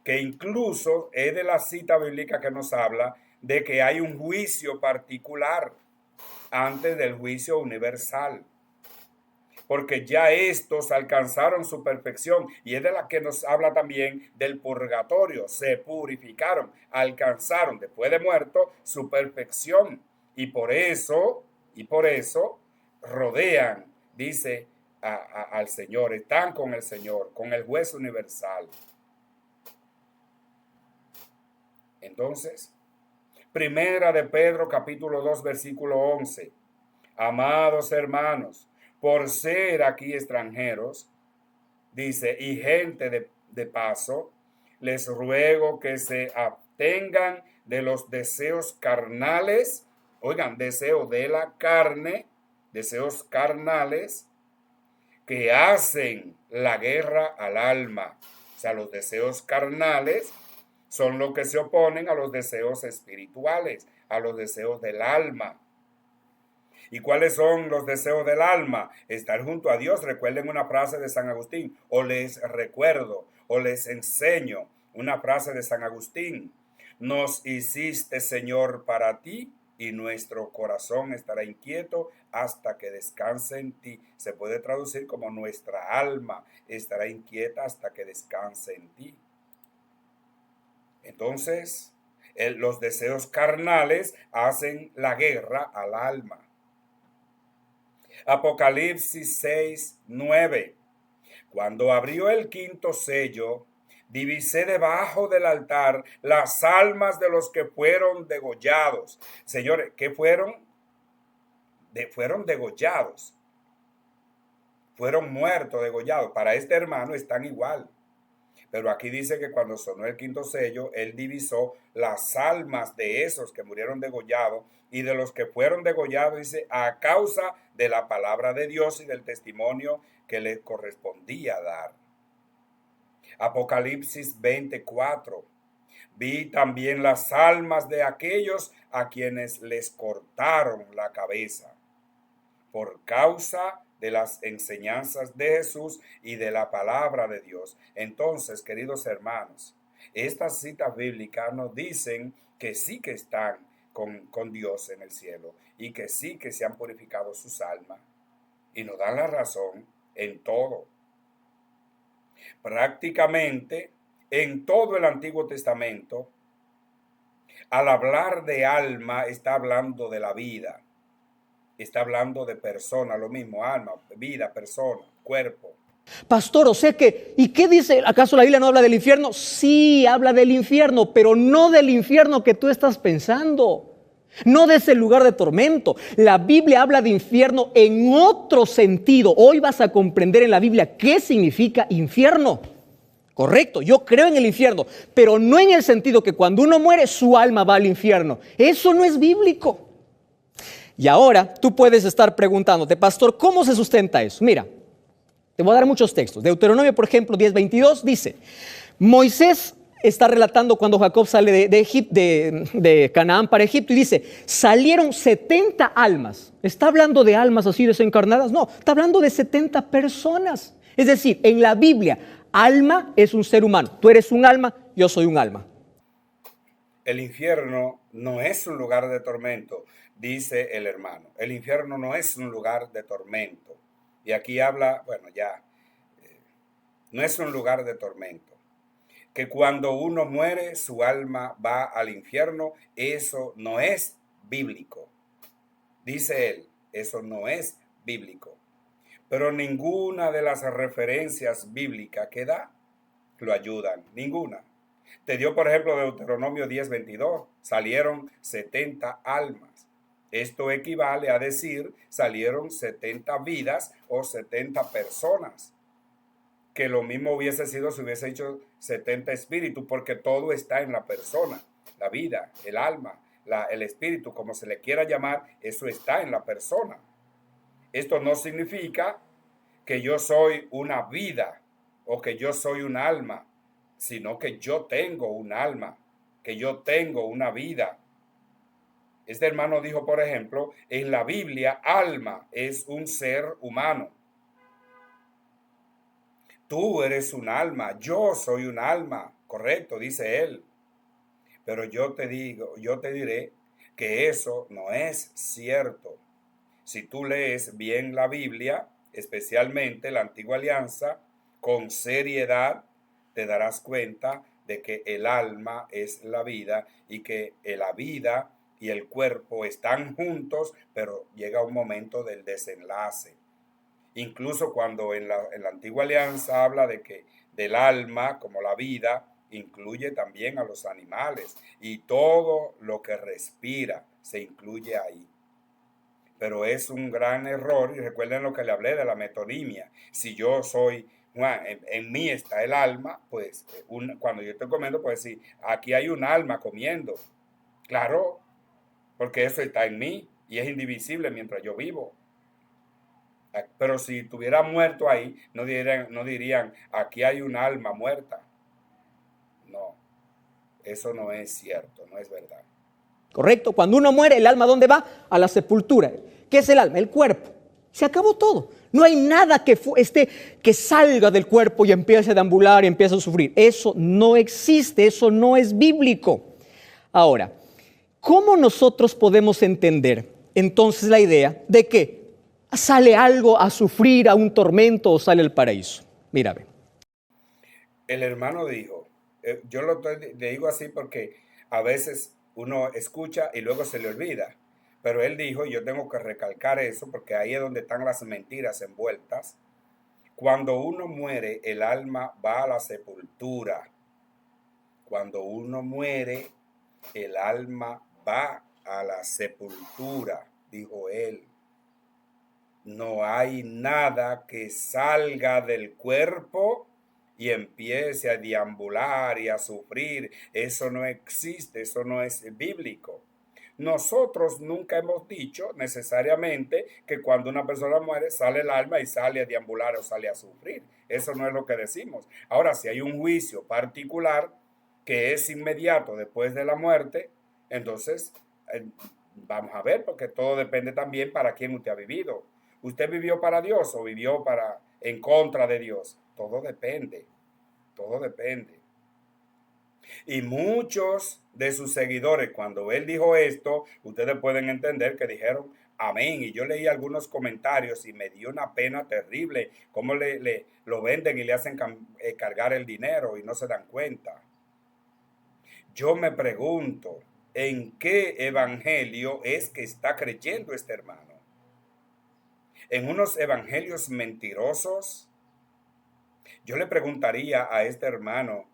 Que incluso es de la cita bíblica que nos habla de que hay un juicio particular antes del juicio universal. Porque ya estos alcanzaron su perfección, y es de la que nos habla también del purgatorio. Se purificaron, alcanzaron después de muerto su perfección, y por eso rodean, dice, al Señor, están con el Señor, con el juez universal. Entonces, Primera de Pedro capítulo 2 versículo 11. Amados hermanos, por ser aquí extranjeros, dice, y gente de paso, les ruego que se abstengan de los deseos carnales, oigan, deseos de la carne, deseos carnales que hacen la guerra al alma. O sea, los deseos carnales son los que se oponen a los deseos espirituales, a los deseos del alma. ¿Y cuáles son los deseos del alma? Estar junto a Dios. Recuerden una frase de San Agustín, o les recuerdo, o les enseño una frase de San Agustín. Nos hiciste, Señor, para ti, y nuestro corazón estará inquieto hasta que descanse en ti. Se puede traducir como nuestra alma estará inquieta hasta que descanse en ti. Entonces, los deseos carnales hacen la guerra al alma. Apocalipsis 6:9. Cuando abrió el quinto sello, divisé debajo del altar las almas de los que fueron degollados. Señores, ¿qué fueron? Fueron degollados. Fueron muertos, degollados. Para este hermano están igual. Pero aquí dice que cuando sonó el quinto sello, él divisó las almas de esos que murieron degollados y de los que fueron degollados, dice, a causa de la palabra de Dios y del testimonio que les correspondía dar. Apocalipsis 24. Vi también las almas de aquellos a quienes les cortaron la cabeza por causa de las enseñanzas de Jesús y de la palabra de Dios. Entonces, queridos hermanos, estas citas bíblicas nos dicen que sí que están con Dios en el cielo y que sí que se han purificado sus almas, y nos dan la razón en todo. Prácticamente En todo el Antiguo Testamento, al hablar de alma, está hablando de la vida. Está hablando de persona, lo mismo, alma, vida, persona, cuerpo. Pastor, o sea que, ¿y qué dice? ¿Acaso la Biblia no habla del infierno? Sí, habla del infierno, pero no del infierno que tú estás pensando. No de ese lugar de tormento. La Biblia habla de infierno en otro sentido. Hoy vas a comprender en la Biblia qué significa infierno. Correcto, yo creo en el infierno, pero no en el sentido que cuando uno muere su alma va al infierno. Eso no es bíblico. Y ahora tú puedes estar preguntándote, pastor, ¿cómo se sustenta eso? Mira, te voy a dar muchos textos. Deuteronomio, por ejemplo, 10:22 dice, Moisés está relatando cuando Jacob sale de Canaán para Egipto y dice, salieron 70 almas. ¿Está hablando de almas así desencarnadas? No, está hablando de 70 personas. Es decir, en la Biblia, alma es un ser humano. Tú eres un alma, yo soy un alma. El infierno no es un lugar de tormento, dice el hermano. El infierno no es un lugar de tormento. Y aquí habla, bueno, ya, no es un lugar de tormento. Que cuando uno muere, su alma va al infierno, eso no es bíblico. Dice él, eso no es bíblico. Pero ninguna de las referencias bíblicas que da lo ayudan, ninguna. Te dio, por ejemplo, Deuteronomio 10:22, salieron 70 almas. Esto equivale a decir, salieron 70 vidas o 70 personas. Que lo mismo hubiese sido si hubiese hecho 70 espíritus, porque todo está en la persona, la vida, el alma, el espíritu, como se le quiera llamar, eso está en la persona. Esto no significa que yo soy una vida o que yo soy un alma, sino que yo tengo un alma, que yo tengo una vida. Este hermano dijo, por ejemplo, en la Biblia, alma es un ser humano. Tú eres un alma, yo soy un alma, correcto, dice él. Pero yo te diré que eso no es cierto. Si tú lees bien la Biblia, especialmente la Antigua Alianza, con seriedad, te darás cuenta de que el alma es la vida y que la vida y el cuerpo están juntos, pero llega un momento del desenlace. Incluso cuando en la Antigua Alianza habla de que del alma, como la vida, incluye también a los animales y todo lo que respira se incluye ahí. Pero es un gran error, y recuerden lo que le hablé de la metonimia. Si yo soy, en mí está el alma, pues cuando yo estoy comiendo, pues sí, aquí hay un alma comiendo. Claro, porque eso está en mí y es indivisible mientras yo vivo. Pero si estuviera muerto ahí, no dirían, aquí hay un alma muerta. No, eso no es cierto, no es verdad. Correcto, cuando uno muere, el alma, ¿dónde va? A la sepultura. ¿Qué es el alma? El cuerpo. Se acabó todo. No hay nada que salga del cuerpo y empiece a deambular y empiece a sufrir. Eso no existe, eso no es bíblico. Ahora, ¿cómo nosotros podemos entender entonces la idea de que sale algo a sufrir, a un tormento o sale al paraíso? Mira, ve. El hermano dijo, yo le digo así porque a veces uno escucha y luego se le olvida. Pero él dijo, y yo tengo que recalcar eso porque ahí es donde están las mentiras envueltas. Cuando uno muere, el alma va a la sepultura. Cuando uno muere, el alma va a la sepultura, dijo él. No hay nada que salga del cuerpo y empiece a deambular y a sufrir. Eso no existe, eso no es bíblico. Nosotros nunca hemos dicho necesariamente que cuando una persona muere sale el alma y sale a deambular o sale a sufrir. Eso no es lo que decimos. Ahora, si hay un juicio particular que es inmediato después de la muerte, entonces vamos a ver, porque todo depende también para quién usted ha vivido. ¿Usted vivió para Dios o vivió en contra de Dios? Todo depende, todo depende. Y muchos de sus seguidores, cuando él dijo esto, ustedes pueden entender que dijeron, Amén. Y yo leí algunos comentarios y me dio una pena terrible cómo lo venden y le hacen cargar el dinero y no se dan cuenta. Yo me pregunto, ¿en qué evangelio es que está creyendo este hermano? ¿En unos evangelios mentirosos? Yo le preguntaría a este hermano,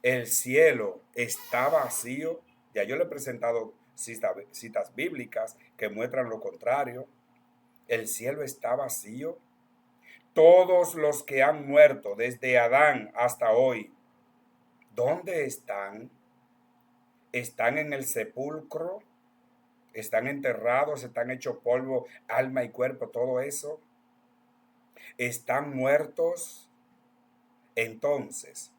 ¿el cielo está vacío? Ya yo le he presentado citas bíblicas que muestran lo contrario. ¿El cielo está vacío? Todos los que han muerto desde Adán hasta hoy, ¿dónde están? ¿Están en el sepulcro? ¿Están enterrados? ¿Están hechos polvo, alma y cuerpo? Todo eso. ¿Están muertos? Entonces,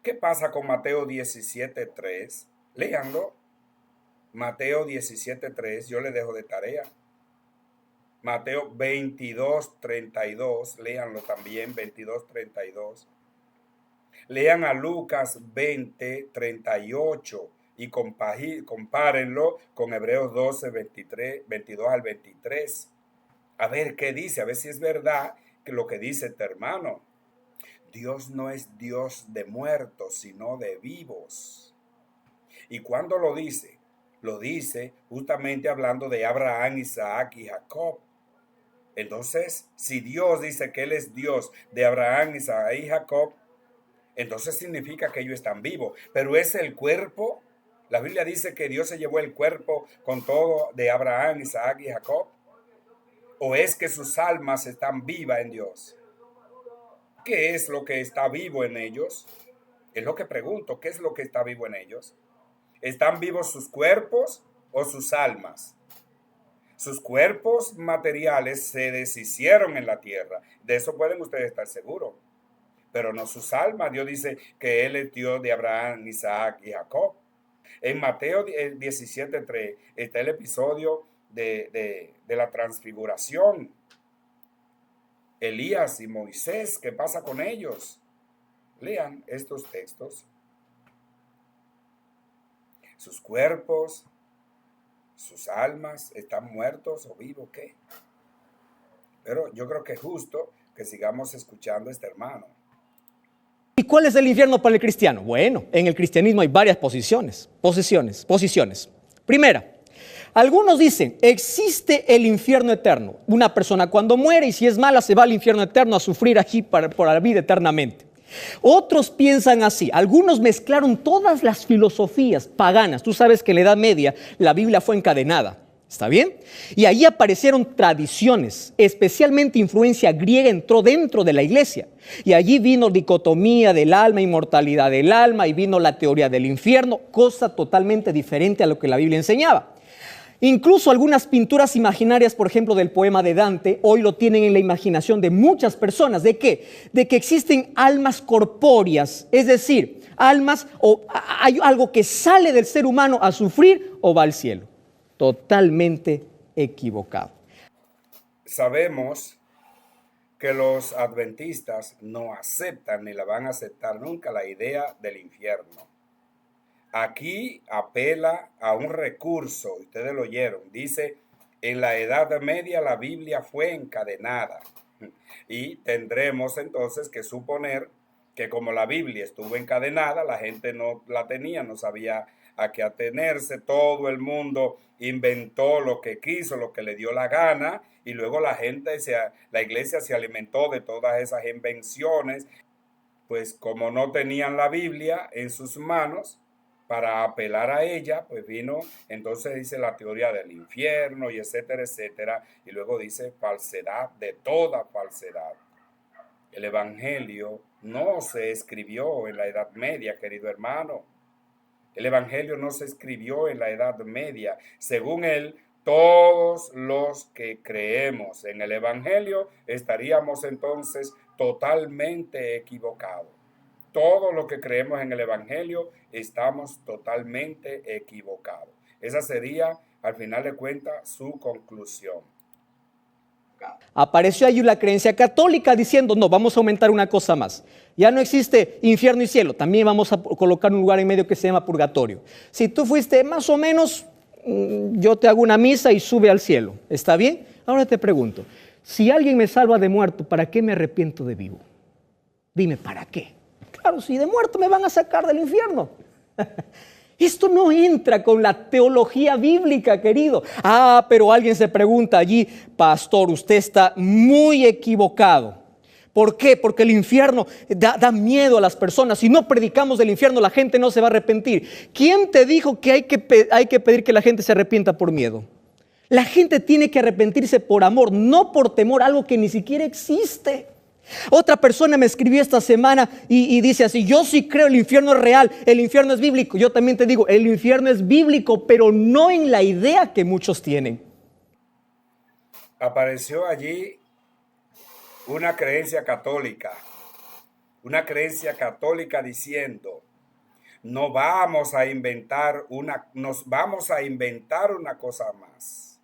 ¿qué pasa con Mateo 17:3? Léanlo. Mateo 17:3, yo le dejo de tarea. Mateo 22:32, léanlo también, 22:32. Lean a Lucas 20:38 y compárenlo con Hebreos 22 al 23. A ver qué dice, a ver si es verdad que lo que dice este hermano. Dios no es Dios de muertos, sino de vivos. ¿Y cuándo lo dice? Lo dice justamente hablando de Abraham, Isaac y Jacob. Entonces, si Dios dice que Él es Dios de Abraham, Isaac y Jacob, entonces significa que ellos están vivos. Pero es el cuerpo. La Biblia dice que Dios se llevó el cuerpo con todo de Abraham, Isaac y Jacob. ¿O es que sus almas están vivas en Dios? ¿Qué es lo que está vivo en ellos? Es lo que pregunto, ¿qué es lo que está vivo en ellos? ¿Están vivos sus cuerpos o sus almas? Sus cuerpos materiales se deshicieron en la tierra. De eso pueden ustedes estar seguros. Pero no sus almas. Dios dice que Él es Dios de Abraham, Isaac y Jacob. En Mateo 17:3 está el episodio de la transfiguración. Elías y Moisés, ¿qué pasa con ellos? Lean estos textos. Sus cuerpos, sus almas, ¿están muertos o vivos? ¿Qué? Pero yo creo que es justo que sigamos escuchando a este hermano. ¿Y cuál es el infierno para el cristiano? Bueno, en el cristianismo hay varias posiciones. Primera, algunos dicen, existe el infierno eterno. Una persona cuando muere y si es mala se va al infierno eterno a sufrir aquí por la vida eternamente. Otros piensan así. Algunos mezclaron todas las filosofías paganas. Tú sabes que en la Edad Media la Biblia fue encadenada. ¿Está bien? Y allí aparecieron tradiciones, especialmente influencia griega entró dentro de la iglesia. Y allí vino dicotomía del alma, inmortalidad del alma, y vino la teoría del infierno, cosa totalmente diferente a lo que la Biblia enseñaba. Incluso algunas pinturas imaginarias, por ejemplo, del poema de Dante, hoy lo tienen en la imaginación de muchas personas. ¿De qué? De que existen almas corpóreas, es decir, almas o hay algo que sale del ser humano a sufrir o va al cielo. Totalmente equivocado. Sabemos que los adventistas no aceptan ni la van a aceptar nunca la idea del infierno. Aquí apela a un recurso, ustedes lo oyeron, dice, en la Edad Media la Biblia fue encadenada y tendremos entonces que suponer que como la Biblia estuvo encadenada, la gente no la tenía, no sabía a qué atenerse, todo el mundo inventó lo que quiso, lo que le dio la gana, y luego la iglesia se alimentó de todas esas invenciones, pues como no tenían la Biblia en sus manos para apelar a ella, pues vino, entonces dice la teoría del infierno y etcétera, etcétera, y luego dice falsedad, de toda falsedad. El Evangelio no se escribió en la Edad Media, querido hermano. El Evangelio no se escribió en la Edad Media. Según él, todos los que creemos en el Evangelio estaríamos entonces totalmente equivocados. Todos los que creemos en el Evangelio estamos totalmente equivocados. Esa sería, al final de cuentas, su conclusión. Apareció allí la creencia católica diciendo, no, vamos a aumentar una cosa más. Ya no existe infierno y cielo, también vamos a colocar un lugar en medio que se llama purgatorio. Si tú fuiste más o menos yo te hago una misa y sube al cielo. ¿Está bien? Ahora te pregunto, si alguien me salva de muerto, ¿para qué me arrepiento de vivo? Dime, ¿para qué? Claro, si de muerto me van a sacar del infierno. Esto no entra con la teología bíblica, querido. Pero alguien se pregunta allí, pastor, usted está muy equivocado. ¿Por qué? Porque el infierno da miedo a las personas. Si no predicamos del infierno, la gente no se va a arrepentir. ¿Quién te dijo que hay que pedir que la gente se arrepienta por miedo? La gente tiene que arrepentirse por amor, no por temor, algo que ni siquiera existe. Otra persona me escribió esta semana y dice así: yo sí creo el infierno es real, el infierno es bíblico. Yo también te digo, el infierno es bíblico, pero no en la idea que muchos tienen. Apareció allí una creencia católica diciendo: nos vamos a inventar una cosa más.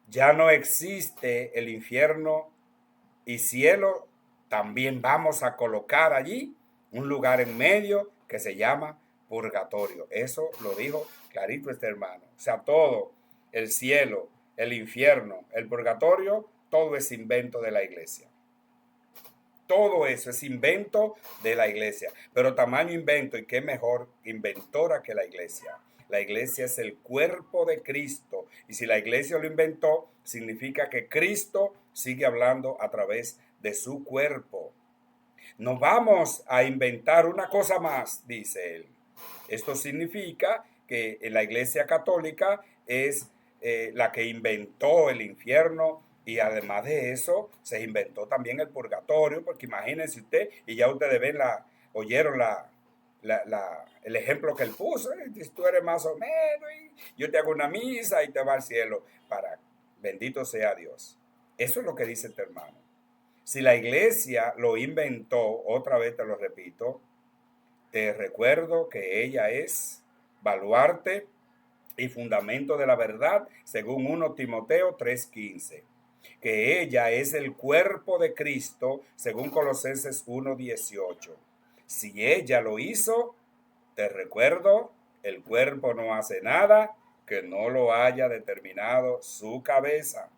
Ya no existe el infierno y cielo, también vamos a colocar allí un lugar en medio que se llama purgatorio. Eso lo dijo clarito este hermano. O sea, todo, el cielo, el infierno, el purgatorio, todo es invento de la iglesia. Todo eso es invento de la iglesia. Pero tamaño invento, y qué mejor inventora que la iglesia. La iglesia es el cuerpo de Cristo. Y si la iglesia lo inventó, significa que Cristo sigue hablando a través de su cuerpo. No vamos a inventar una cosa más, dice él. Esto significa que la iglesia católica es la que inventó el infierno, y además de eso se inventó también el purgatorio, porque imagínense usted, y ya ustedes oyeron el ejemplo que él puso. Tú eres más o menos, y yo te hago una misa y te va al cielo. Bendito sea Dios. Eso es lo que dice este hermano. Si la iglesia lo inventó, otra vez te lo repito, te recuerdo que ella es baluarte y fundamento de la verdad, según 1 Timoteo 3:15. Que ella es el cuerpo de Cristo, según Colosenses 1:18. Si ella lo hizo, te recuerdo, el cuerpo no hace nada que no lo haya determinado su cabeza.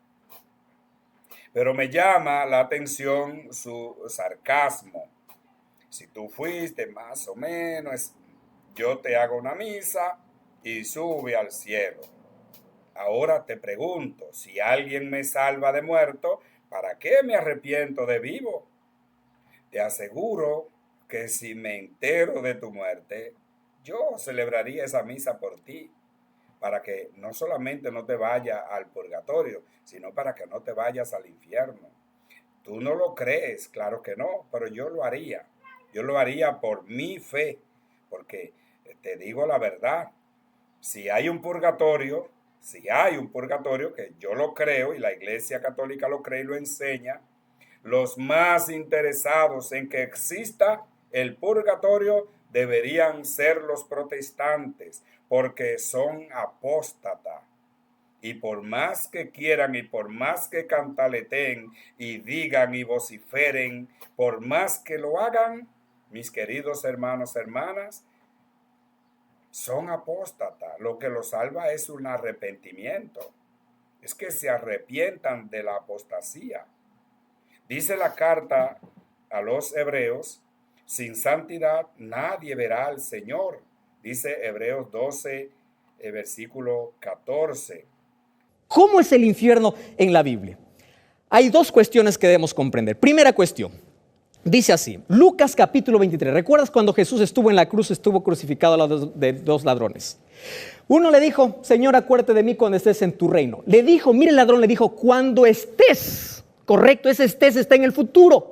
Pero me llama la atención su sarcasmo. Si tú fuiste más o menos, yo te hago una misa y sube al cielo. Ahora te pregunto, si alguien me salva de muerto, ¿para qué me arrepiento de vivo? Te aseguro que si me entero de tu muerte, yo celebraría esa misa por ti, para que no solamente no te vayas al purgatorio, sino para que no te vayas al infierno. Tú no lo crees, claro que no, pero yo lo haría. Yo lo haría por mi fe, porque te digo la verdad, si hay un purgatorio, que yo lo creo y la Iglesia Católica lo cree y lo enseña, los más interesados en que exista el purgatorio deberían ser los protestantes, porque son apóstatas. Y por más que quieran y por más que cantaleteen y digan y vociferen, por más que lo hagan, mis queridos hermanos, hermanas, son apóstatas. Lo que los salva es un arrepentimiento. Es que se arrepientan de la apostasía. Dice la carta a los hebreos: sin santidad nadie verá al Señor. Dice Hebreos 12, versículo 14. ¿Cómo es el infierno en la Biblia? Hay dos cuestiones que debemos comprender. Primera cuestión, dice así, Lucas capítulo 23. ¿Recuerdas cuando Jesús estuvo en la cruz, estuvo crucificado al lado de dos ladrones? Uno le dijo: Señor, acuérdate de mí cuando estés en tu reino. Le dijo, mire, el ladrón le dijo, cuando estés. Correcto, ese estés está en el futuro.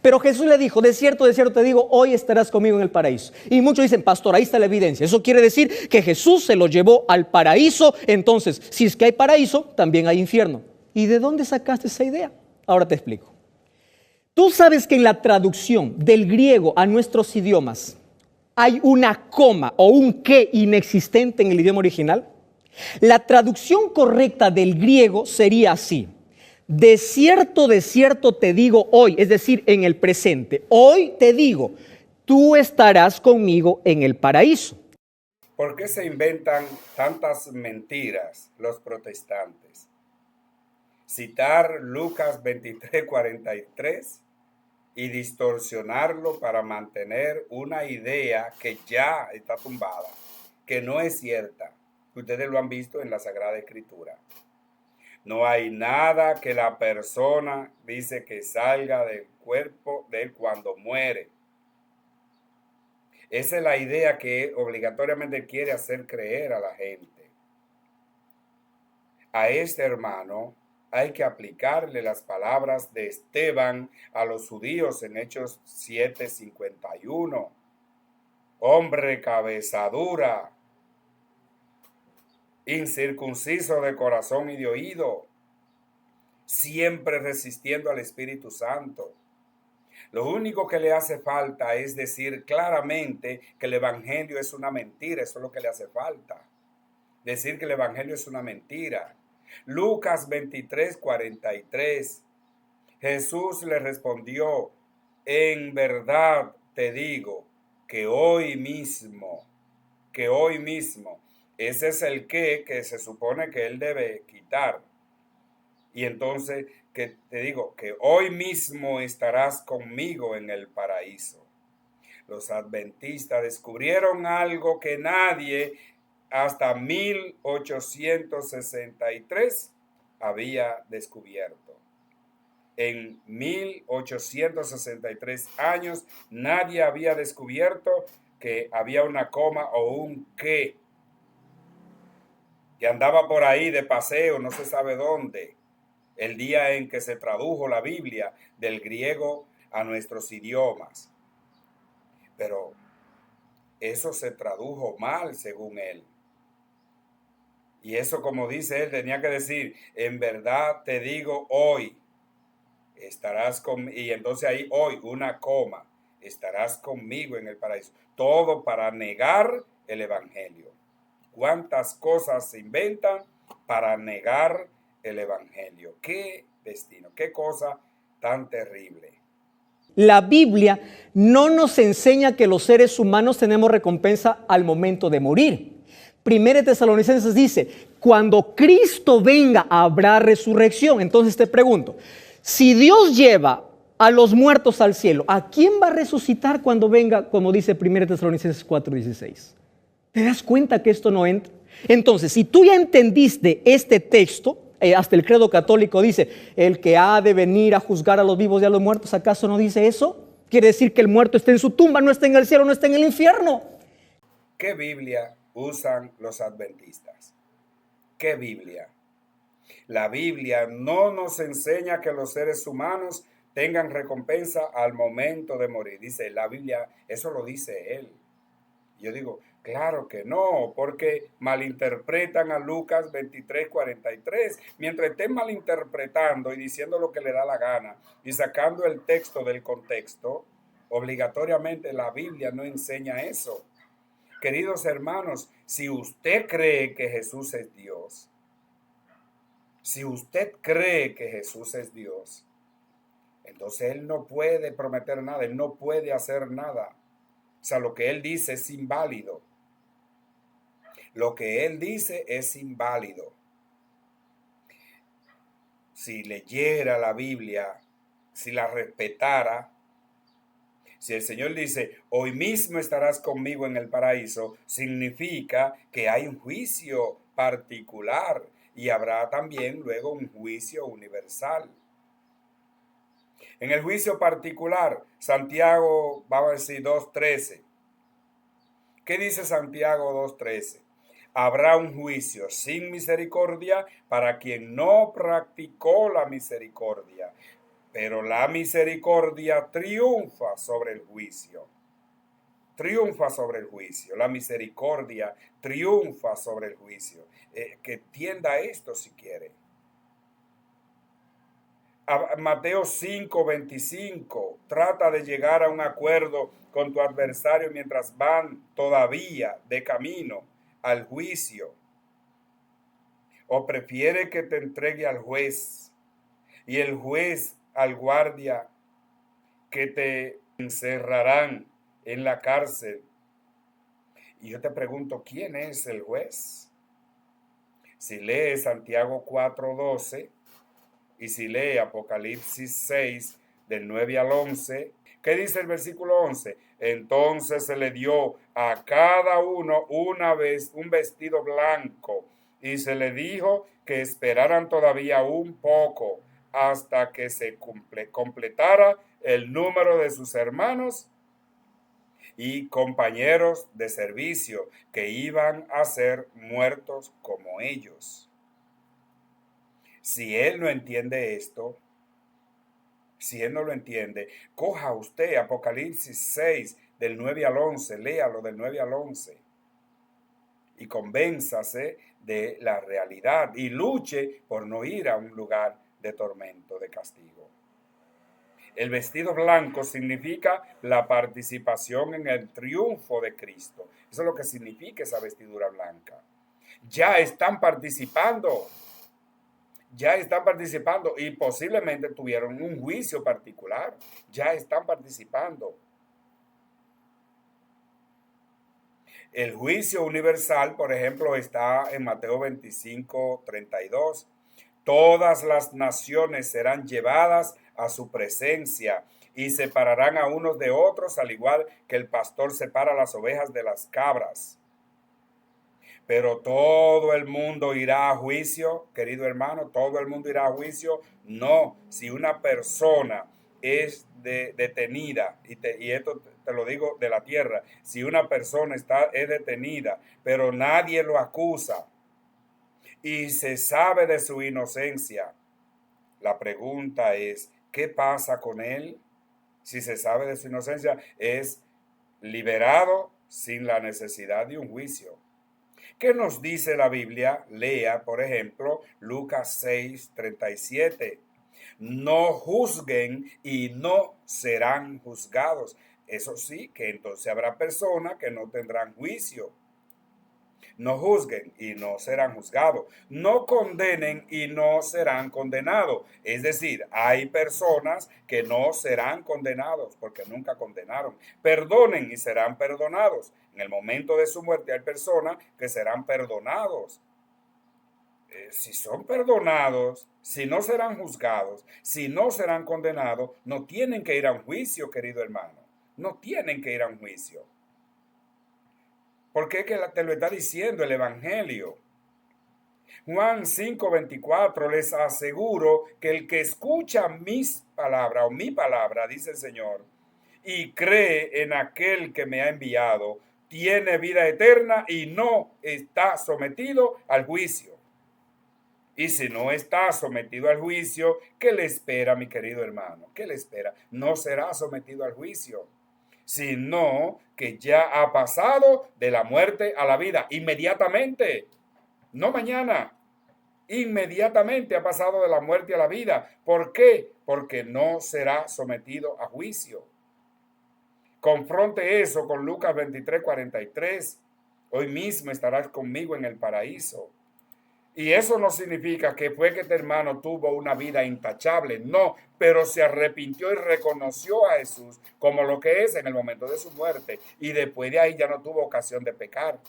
Pero Jesús le dijo: de cierto te digo, hoy estarás conmigo en el paraíso. Y muchos dicen: pastor, ahí está la evidencia. Eso quiere decir que Jesús se lo llevó al paraíso. Entonces, si es que hay paraíso, también hay infierno. ¿Y de dónde sacaste esa idea? Ahora te explico. Tú sabes que en la traducción del griego a nuestros idiomas hay una coma o un que inexistente en el idioma original. La traducción correcta del griego sería así: de cierto te digo hoy, es decir, en el presente. Hoy te digo, tú estarás conmigo en el paraíso. ¿Por qué se inventan tantas mentiras los protestantes? Citar Lucas 23:43 y distorsionarlo para mantener una idea que ya está tumbada, que no es cierta. Ustedes lo han visto en la Sagrada Escritura. No hay nada que la persona dice que salga del cuerpo de él cuando muere. Esa es la idea que obligatoriamente quiere hacer creer a la gente. A este hermano hay que aplicarle las palabras de Esteban a los judíos en Hechos 7:51. Hombre cabeza dura, incircunciso de corazón y de oído, siempre resistiendo al Espíritu Santo. Lo único que le hace falta es decir claramente que el Evangelio es una mentira. Eso es lo que le hace falta. Decir que el Evangelio es una mentira. Lucas 23:43. Jesús le respondió, en verdad te digo que hoy mismo, ese es el que se supone que él debe quitar. Y entonces, que te digo, que hoy mismo estarás conmigo en el paraíso. Los adventistas descubrieron algo que nadie hasta 1863 había descubierto. En 1863 años nadie había descubierto que había una coma o un que andaba por ahí de paseo, no se sabe dónde, el día en que se tradujo la Biblia del griego a nuestros idiomas. Pero eso se tradujo mal según él. Y eso, como dice él, tenía que decir, en verdad te digo hoy, estarás conmigo. Y entonces ahí hoy, una coma, estarás conmigo en el paraíso. Todo para negar el Evangelio. ¿Cuántas cosas se inventan para negar el Evangelio? ¡Qué destino! ¡Qué cosa tan terrible! La Biblia no nos enseña que los seres humanos tenemos recompensa al momento de morir. Primera Tesalonicenses dice, cuando Cristo venga habrá resurrección. Entonces te pregunto, si Dios lleva a los muertos al cielo, ¿a quién va a resucitar cuando venga, como dice Primera Tesalonicenses 4:16? ¿Te das cuenta que esto no entra? Entonces, si tú ya entendiste este texto, hasta el credo católico dice, el que ha de venir a juzgar a los vivos y a los muertos, ¿acaso no dice eso? Quiere decir que el muerto está en su tumba, no está en el cielo, no está en el infierno. ¿Qué Biblia usan los adventistas? ¿Qué Biblia? La Biblia no nos enseña que los seres humanos tengan recompensa al momento de morir. Dice la Biblia, eso lo dice él. Yo digo, claro que no, porque malinterpretan a Lucas 23:43. Mientras estén malinterpretando y diciendo lo que le da la gana y sacando el texto del contexto, obligatoriamente la Biblia no enseña eso. Queridos hermanos, si usted cree que Jesús es Dios, entonces Él no puede prometer nada, Él no puede hacer nada. O sea, lo que Él dice es inválido. Lo que Él dice es inválido. Si leyera la Biblia, si la respetara, si el Señor dice, hoy mismo estarás conmigo en el paraíso, significa que hay un juicio particular y habrá también luego un juicio universal. En el juicio particular, Santiago, vamos a decir 2:13. ¿Qué dice Santiago 2:13? Habrá un juicio sin misericordia para quien no practicó la misericordia, pero la misericordia triunfa sobre el juicio. La misericordia triunfa sobre el juicio. Que entienda esto si quiere. Mateo 5:25, trata de llegar a un acuerdo con tu adversario mientras van todavía de camino al juicio. O prefiere que te entregue al juez y el juez al guardia, que te encerrarán en la cárcel Y yo te pregunto, ¿quién es el juez? Si lee Santiago 4:12 y si lee Apocalipsis 6 del 9 al 11, ¿qué dice el versículo 11? Entonces se le dio a cada uno un vestido blanco y se le dijo que esperaran todavía un poco hasta que se completara el número de sus hermanos y compañeros de servicio que iban a ser muertos como ellos. Si él no entiende esto, si él no lo entiende, coja usted Apocalipsis 6 del 9 al 11, léalo del 9 al 11 y convénzase de la realidad y luche por no ir a un lugar de tormento, de castigo. El vestido blanco significa la participación en el triunfo de Cristo. Eso es lo que significa esa vestidura blanca. Ya están participando y posiblemente tuvieron un juicio particular. Ya están participando. El juicio universal, por ejemplo, está en Mateo 25:32. Todas las naciones serán llevadas a su presencia y separarán a unos de otros, al igual que el pastor separa las ovejas de las cabras. Pero todo el mundo irá a juicio, querido hermano, todo el mundo irá a juicio. No, si una persona es detenida, y esto te lo digo de la tierra, si una persona es detenida, pero nadie lo acusa y se sabe de su inocencia, la pregunta es, ¿qué pasa con él? Si se sabe de su inocencia, es liberado sin la necesidad de un juicio. ¿Qué nos dice la Biblia? Lea, por ejemplo, Lucas 6:37. No juzguen y no serán juzgados. Eso sí, que entonces habrá personas que no tendrán juicio. No juzguen y no serán juzgados. No condenen y no serán condenados. Es decir, hay personas que no serán condenados porque nunca condenaron. Perdonen y serán perdonados. En el momento de su muerte hay personas que serán perdonados. Si son perdonados, si no serán juzgados, si no serán condenados, no tienen que ir a un juicio, querido hermano. No tienen que ir a un juicio. Porque es que te lo está diciendo el Evangelio. Juan 5:24, les aseguro que el que escucha mis palabras, o mi palabra, dice el Señor, y cree en aquel que me ha enviado, tiene vida eterna y no está sometido al juicio. Y si no está sometido al juicio, ¿qué le espera, mi querido hermano? ¿Qué le espera? No será sometido al juicio, sino que ya ha pasado de la muerte a la vida, inmediatamente, no mañana, inmediatamente ha pasado de la muerte a la vida. ¿Por qué? Porque no será sometido a juicio. Confronte eso con Lucas 23:43. Hoy mismo estarás conmigo en el paraíso. Y eso no significa que fue que este hermano tuvo una vida intachable, no, pero se arrepintió y reconoció a Jesús como lo que es en el momento de su muerte y después de ahí ya no tuvo ocasión de pecar.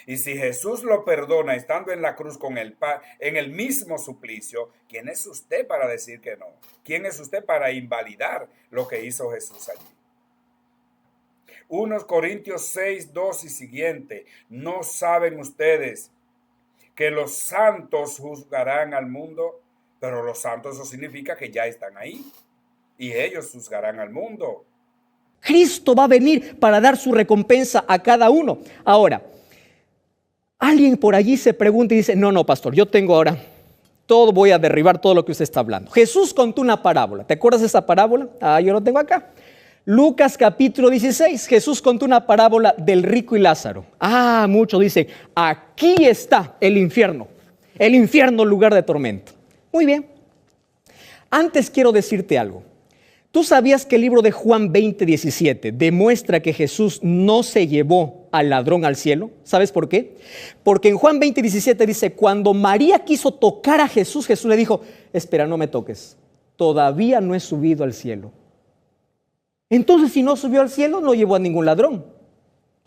Y si Jesús lo perdona estando en la cruz con en el mismo suplicio, ¿quién es usted para decir que no? ¿Quién es usted para invalidar lo que hizo Jesús allí? 1 Corintios 6:2 y siguiente, ¿no saben ustedes que los santos juzgarán al mundo? Pero los santos, eso significa que ya están ahí y ellos juzgarán al mundo. Cristo va a venir para dar su recompensa a cada uno. Ahora, alguien por allí se pregunta y dice, no, pastor, yo tengo ahora voy a derribar todo lo que usted está hablando. Jesús contó una parábola. ¿Te acuerdas de esa parábola? Yo lo tengo acá. Lucas capítulo 16, Jesús contó una parábola del rico y Lázaro. Muchos dicen, aquí está el infierno lugar de tormento. Muy bien. Antes quiero decirte algo. ¿Tú sabías que el libro de Juan 20:17 demuestra que Jesús no se llevó al ladrón al cielo? ¿Sabes por qué? Porque en Juan 20:17 dice, cuando María quiso tocar a Jesús, Jesús le dijo, espera, no me toques, todavía no he subido al cielo. Entonces, si no subió al cielo, no llevó a ningún ladrón.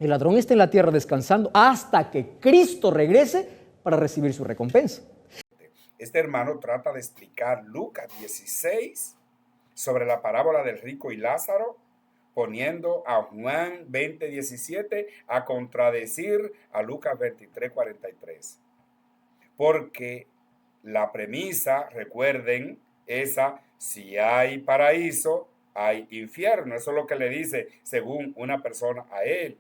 El ladrón está en la tierra descansando hasta que Cristo regrese para recibir su recompensa. Este hermano trata de explicar Lucas 16 sobre la parábola del rico y Lázaro, poniendo a Juan 20:17 a contradecir a Lucas 23:43. Porque la premisa, recuerden, si hay paraíso, hay infierno. Eso es lo que le dice según una persona a él.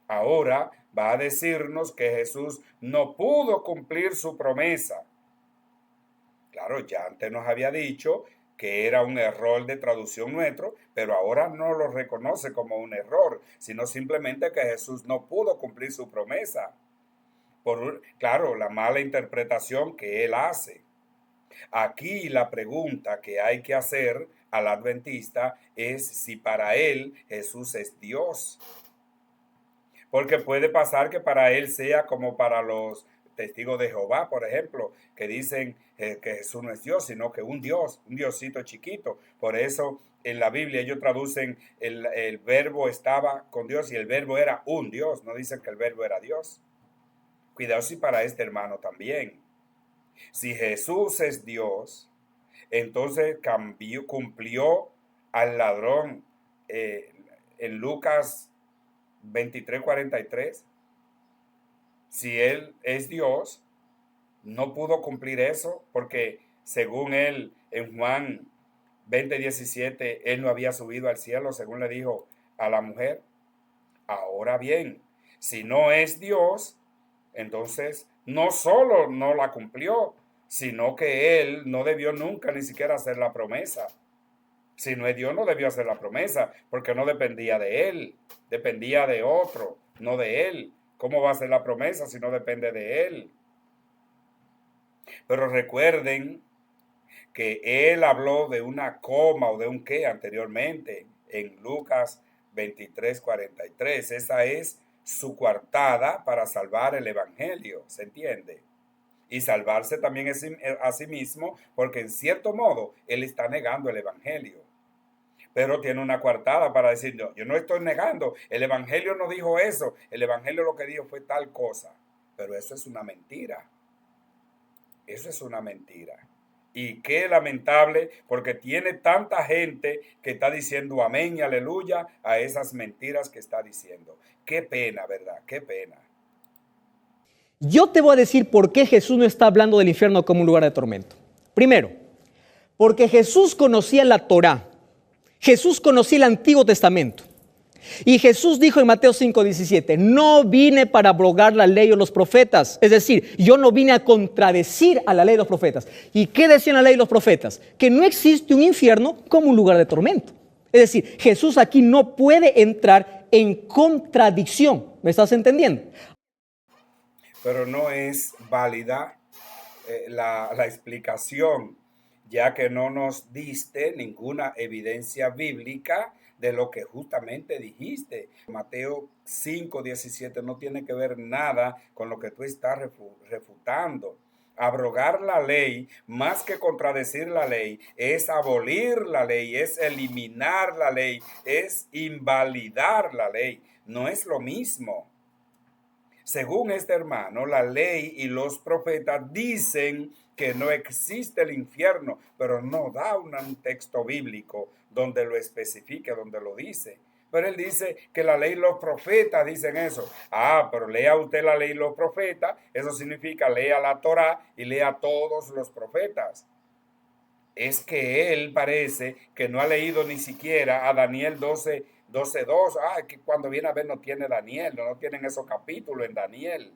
Ahora va a decirnos que Jesús no pudo cumplir su promesa. Claro, ya antes nos había dicho que era un error de traducción nuestro, pero ahora no lo reconoce como un error, sino simplemente que Jesús no pudo cumplir su promesa. Claro, la mala interpretación que él hace. Aquí la pregunta que hay que hacer al adventista es si para él Jesús es Dios. Porque puede pasar que para él sea como para los testigos de Jehová, por ejemplo, que dicen que Jesús no es Dios, sino que un Dios, un Diosito chiquito. Por eso en la Biblia ellos traducen el verbo estaba con Dios y el verbo era un Dios, no dicen que el verbo era Dios. Cuidado si para este hermano también. Si Jesús es Dios, entonces cumplió al ladrón en Lucas 23:43. Si él es Dios, no pudo cumplir eso porque según él en Juan 20:17, él no había subido al cielo, según le dijo a la mujer. Ahora bien, si no es Dios, entonces no solo no la cumplió, sino que él no debió nunca ni siquiera hacer la promesa. Si no es Dios, no debió hacer la promesa, porque no dependía de él, dependía de otro, no de él. ¿Cómo va a hacer la promesa si no depende de él? Pero recuerden que él habló de una coma o de un qué anteriormente en Lucas 23:43. Esa es su coartada para salvar el evangelio, ¿se entiende? Y salvarse también a sí mismo, porque en cierto modo él está negando el evangelio. Pero tiene una coartada para decir, no, yo no estoy negando, el evangelio no dijo eso, el evangelio lo que dijo fue tal cosa. Pero eso es una mentira. Eso es una mentira. Y qué lamentable, porque tiene tanta gente que está diciendo amén y aleluya a esas mentiras que está diciendo. Qué pena, ¿verdad? Qué pena. Yo te voy a decir por qué Jesús no está hablando del infierno como un lugar de tormento. Primero, porque Jesús conocía la Torá. Jesús conocía el Antiguo Testamento. Y Jesús dijo en Mateo 5:17, no vine para abrogar la ley o los profetas. Es decir, yo no vine a contradecir a la ley de los profetas. ¿Y qué decían la ley de los profetas? Que no existe un infierno como un lugar de tormento. Es decir, Jesús aquí no puede entrar en contradicción. ¿Me estás entendiendo? Pero no es válida la explicación, ya que no nos diste ninguna evidencia bíblica de lo que justamente dijiste. Mateo 5:17 no tiene que ver nada con lo que tú estás refutando. Abrogar la ley, más que contradecir la ley, es abolir la ley, es eliminar la ley, es invalidar la ley. No es lo mismo. Según este hermano, la ley y los profetas dicen que no existe el infierno, pero no da un texto bíblico donde lo especifique, donde lo dice. Pero él dice que la ley y los profetas dicen eso. Pero lea usted la ley y los profetas, eso significa lea la Torá y lea todos los profetas. Es que él parece que no ha leído ni siquiera a Daniel 12:2. Que cuando viene a ver no tiene Daniel, no tienen esos capítulos en Daniel.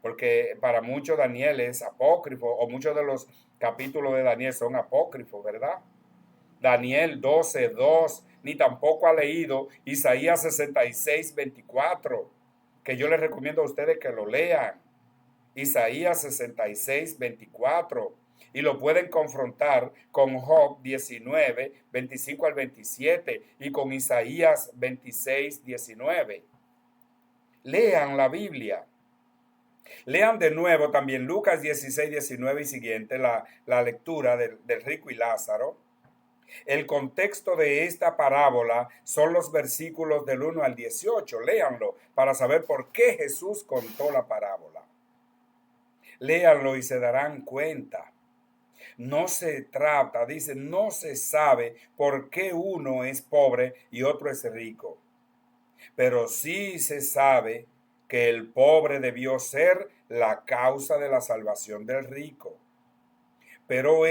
Porque para muchos Daniel es apócrifo, o muchos de los capítulos de Daniel son apócrifos, ¿verdad? Daniel 12:2, ni tampoco ha leído Isaías 66:24, que yo les recomiendo a ustedes que lo lean. Isaías 66:24. Y lo pueden confrontar con Job 19:25-27 y con Isaías 26:19. Lean la Biblia. Lean de nuevo también Lucas 16:19 y siguiente, la lectura del rico y Lázaro. El contexto de esta parábola son los versículos del 1 al 18. Léanlo para saber por qué Jesús contó la parábola. Léanlo y se darán cuenta. No se trata, dice, no se sabe por qué uno es pobre y otro es rico. Pero sí se sabe que el pobre debió ser la causa de la salvación del rico. Pero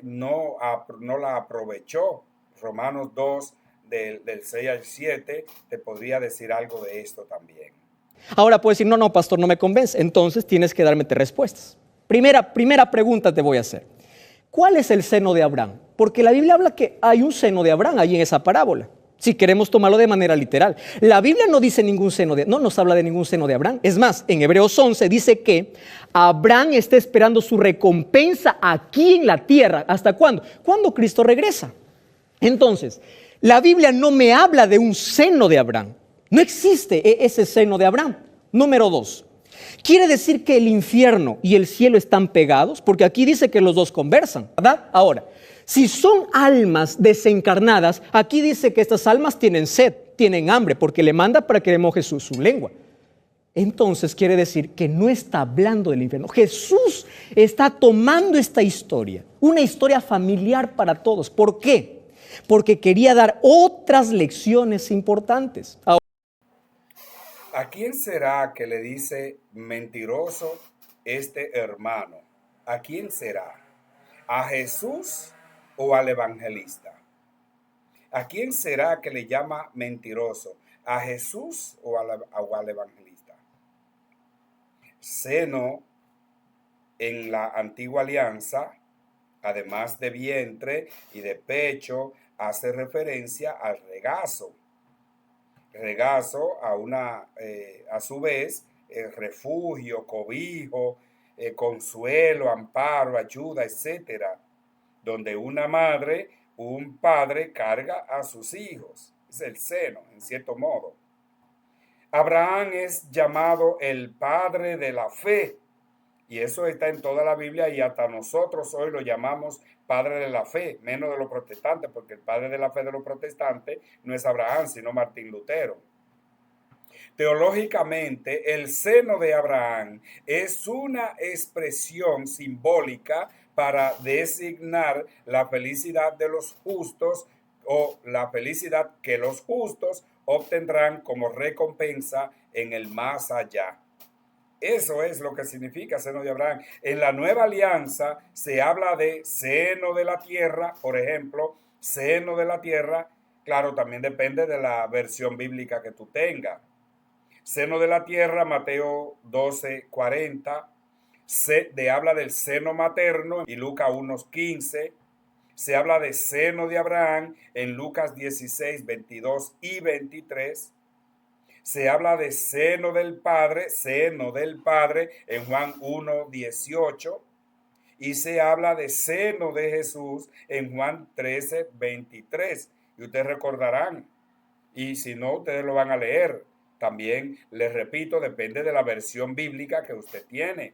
no la aprovechó. Romanos 2, del 6 al 7, te podría decir algo de esto también. Ahora puedes decir, no, pastor, no me convence. Entonces tienes que darme respuestas. Primera pregunta te voy a hacer. ¿Cuál es el seno de Abraham? Porque la Biblia habla que hay un seno de Abraham ahí en esa parábola, si queremos tomarlo de manera literal. La Biblia no dice no nos habla de ningún seno de Abraham. Es más, en Hebreos 11 dice que Abraham está esperando su recompensa aquí en la tierra. ¿Hasta cuándo? Cuando Cristo regresa. Entonces, la Biblia no me habla de un seno de Abraham. No existe ese seno de Abraham. Número 2. ¿Quiere decir que el infierno y el cielo están pegados? Porque aquí dice que los dos conversan, ¿verdad? Ahora, si son almas desencarnadas, aquí dice que estas almas tienen sed, tienen hambre, porque le manda para que le moje su lengua. Entonces quiere decir que no está hablando del infierno. Jesús está tomando esta historia, una historia familiar para todos. ¿Por qué? Porque quería dar otras lecciones importantes. ¿A quién será que le dice mentiroso este hermano? ¿A quién será? ¿A Jesús o al evangelista? ¿A quién será que le llama mentiroso? ¿A Jesús o al evangelista? Seno en la antigua alianza, además de vientre y de pecho, hace referencia al regazo. Regazo a su vez, refugio, cobijo, consuelo, amparo, ayuda, etcétera, donde una madre, un padre carga a sus hijos. Es el seno, en cierto modo. Abraham es llamado el padre de la fe, y eso está en toda la Biblia, y hasta nosotros hoy lo llamamos padre de la fe, menos de los protestantes, porque el padre de la fe de los protestantes no es Abraham, sino Martín Lutero. Teológicamente, el seno de Abraham es una expresión simbólica para designar la felicidad de los justos, o la felicidad que los justos obtendrán como recompensa en el más allá. Eso es lo que significa seno de Abraham. En la nueva alianza se habla de seno de la tierra, por ejemplo, seno de la tierra. Claro, también depende de la versión bíblica que tú tengas. Seno de la tierra, Mateo 12:40. Habla del seno materno y Lucas 1:15. Se habla de seno de Abraham en Lucas 16:22 y 23. Se habla de seno del Padre en Juan 1:18. Y se habla de seno de Jesús en Juan 13:23. Y ustedes recordarán, y si no, ustedes lo van a leer. También, les repito, depende de la versión bíblica que usted tiene.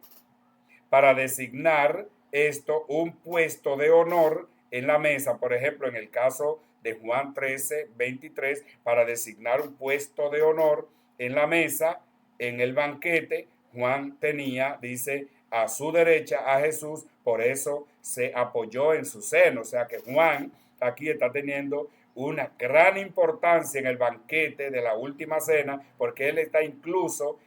Para designar esto, un puesto de honor en la mesa, por ejemplo, en el caso de Juan 13:23, para designar un puesto de honor en la mesa, en el banquete, Juan tenía, dice, a su derecha a Jesús, por eso se apoyó en su seno. O sea que Juan aquí está teniendo una gran importancia en el banquete de la última cena, porque él está incluso,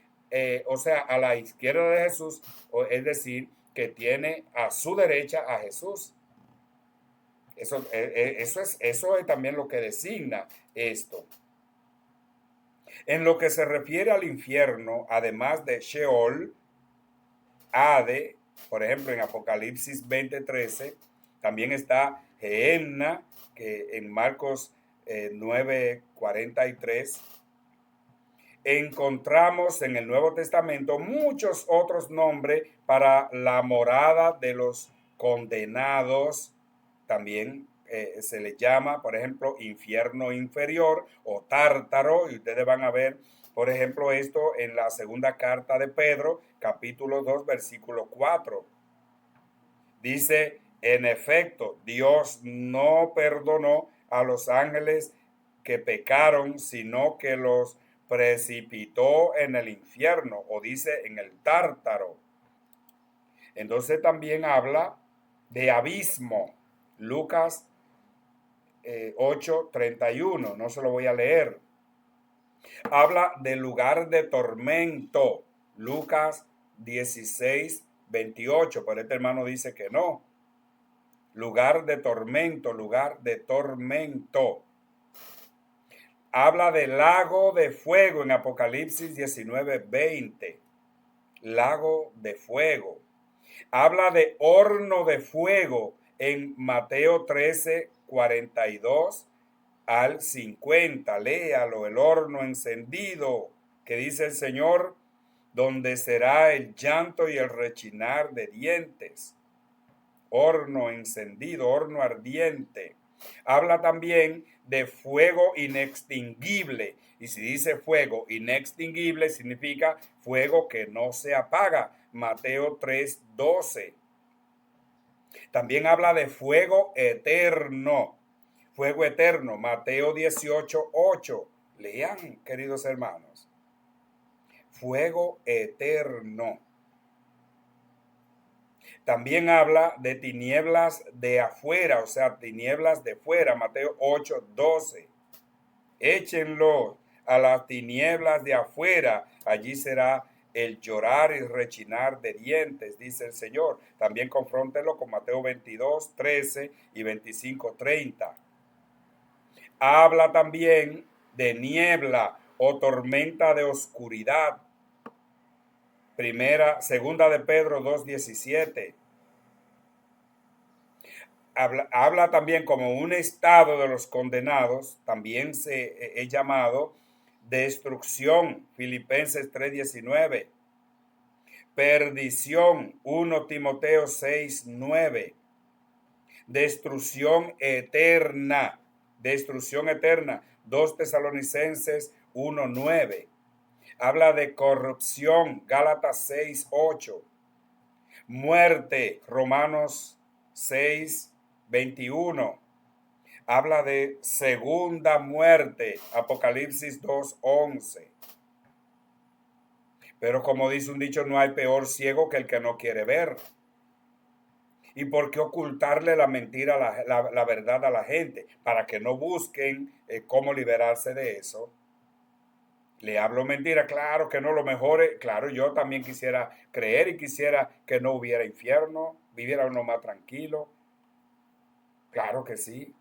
a la izquierda de Jesús, es decir, que tiene a su derecha a Jesús. Eso es también lo que designa esto. En lo que se refiere al infierno, además de Sheol, Hade, por ejemplo, en Apocalipsis 20:13, también está Gehenna, que en Marcos 9:43. Encontramos en el Nuevo Testamento muchos otros nombres para la morada de los condenados. También se le llama, por ejemplo, infierno inferior o tártaro, y ustedes van a ver, por ejemplo, esto en la segunda carta de Pedro, capítulo 2, versículo 4. Dice En efecto, Dios no perdonó a los ángeles que pecaron, sino que los precipitó en el infierno, o dice en el tártaro. Entonces también habla de abismo. Lucas 8:31, no se lo voy a leer. Habla del lugar de tormento. Lucas 16:28, pero este hermano dice que no. Lugar de tormento, lugar de tormento. Habla del lago de fuego en Apocalipsis 19:20. Lago de fuego. Habla de horno de fuego en Mateo 13:42 al 50. Léalo, el horno encendido, que dice el Señor, donde será el llanto y el rechinar de dientes. Horno encendido, horno ardiente. Habla también de fuego inextinguible. Y si dice fuego inextinguible, significa fuego que no se apaga. Mateo 3:12. También habla de fuego eterno. Fuego eterno, Mateo 18:8. Lean, queridos hermanos. Fuego eterno. También habla de tinieblas de afuera, o sea, tinieblas de fuera, Mateo 8:12. Échenlo a las tinieblas de afuera, allí será el llorar y rechinar de dientes, dice el Señor. También confróntelo con Mateo 22:13 y 25:30. Habla también de niebla o tormenta de oscuridad. Segunda de Pedro 2:17. Habla también como un estado de los condenados, también se es llamado destrucción, Filipenses 3:19. Perdición, 1 Timoteo 6:9. Destrucción eterna, 2 Tesalonicenses 1:9. Habla de corrupción, Gálatas 6:8. Muerte, Romanos 6:21. Habla de segunda muerte, Apocalipsis 2:11. Pero como dice un dicho, no hay peor ciego que el que no quiere ver. ¿Y por qué ocultarle la mentira, la verdad a la gente? Para que no busquen cómo liberarse de eso. Le hablo mentira, claro que no, lo mejor es, claro, yo también quisiera creer y quisiera que no hubiera infierno, viviera uno más tranquilo. Claro que sí.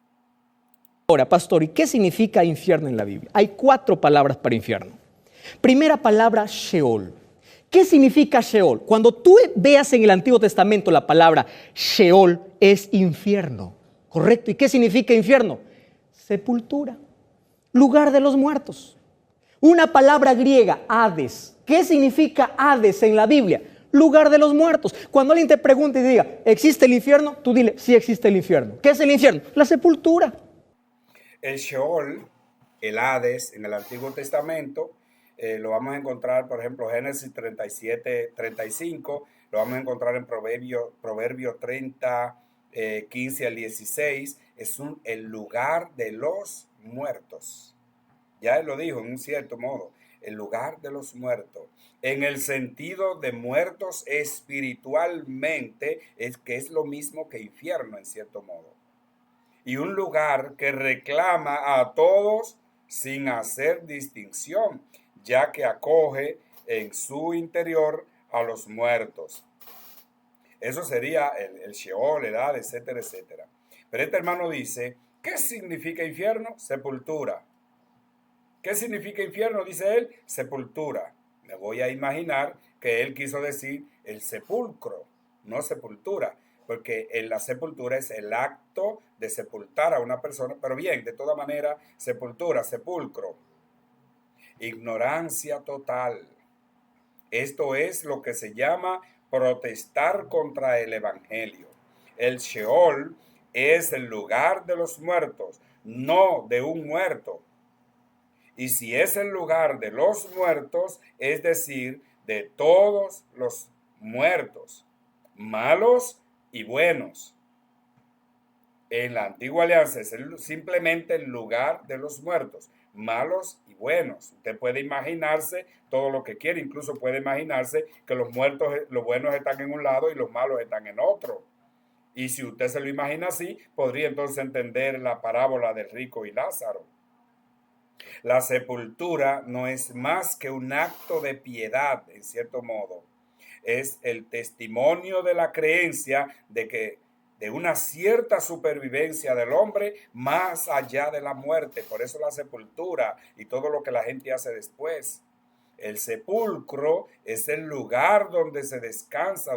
Ahora, pastor, ¿y qué significa infierno en la Biblia? Hay 4 palabras para infierno. Primera palabra, Sheol. ¿Qué significa Sheol? Cuando tú veas en el Antiguo Testamento la palabra Sheol, es infierno, ¿correcto? ¿Y qué significa infierno? Sepultura, lugar de los muertos. Una palabra griega, Hades. ¿Qué significa Hades en la Biblia? Lugar de los muertos. Cuando alguien te pregunte y diga, ¿existe el infierno? Tú dile, sí existe el infierno. ¿Qué es el infierno? La sepultura. El Sheol, el Hades, en el Antiguo Testamento, lo vamos a encontrar, por ejemplo, Génesis 37:35, lo vamos a encontrar en Proverbio 30, 15 al 16, es el lugar de los muertos. Ya él lo dijo en un cierto modo, el lugar de los muertos. En el sentido de muertos espiritualmente, es que es lo mismo que infierno en cierto modo. Y un lugar que reclama a todos sin hacer distinción, ya que acoge en su interior a los muertos. Eso sería el Sheol, el Hades, etcétera, etcétera. Pero este hermano dice, ¿qué significa infierno? Sepultura. ¿Qué significa infierno? Dice él, sepultura. Me voy a imaginar que él quiso decir el sepulcro, no sepultura, porque en la sepultura es el acto de sepultar a una persona, pero bien, de toda manera, sepultura, sepulcro. Ignorancia total. Esto es lo que se llama protestar contra el evangelio. El Sheol es el lugar de los muertos, no de un muerto. Y si es el lugar de los muertos, es decir, de todos los muertos, malos y buenos. En la antigua alianza es simplemente el lugar de los muertos, malos y buenos. Usted puede imaginarse todo lo que quiere, incluso puede imaginarse que los muertos, los buenos están en un lado y los malos están en otro. Y si usted se lo imagina así, podría entonces entender la parábola del rico y Lázaro. La sepultura no es más que un acto de piedad, en cierto modo. Es el testimonio de la creencia de una cierta supervivencia del hombre más allá de la muerte. Por eso la sepultura y todo lo que la gente hace después. El sepulcro es el lugar donde descansa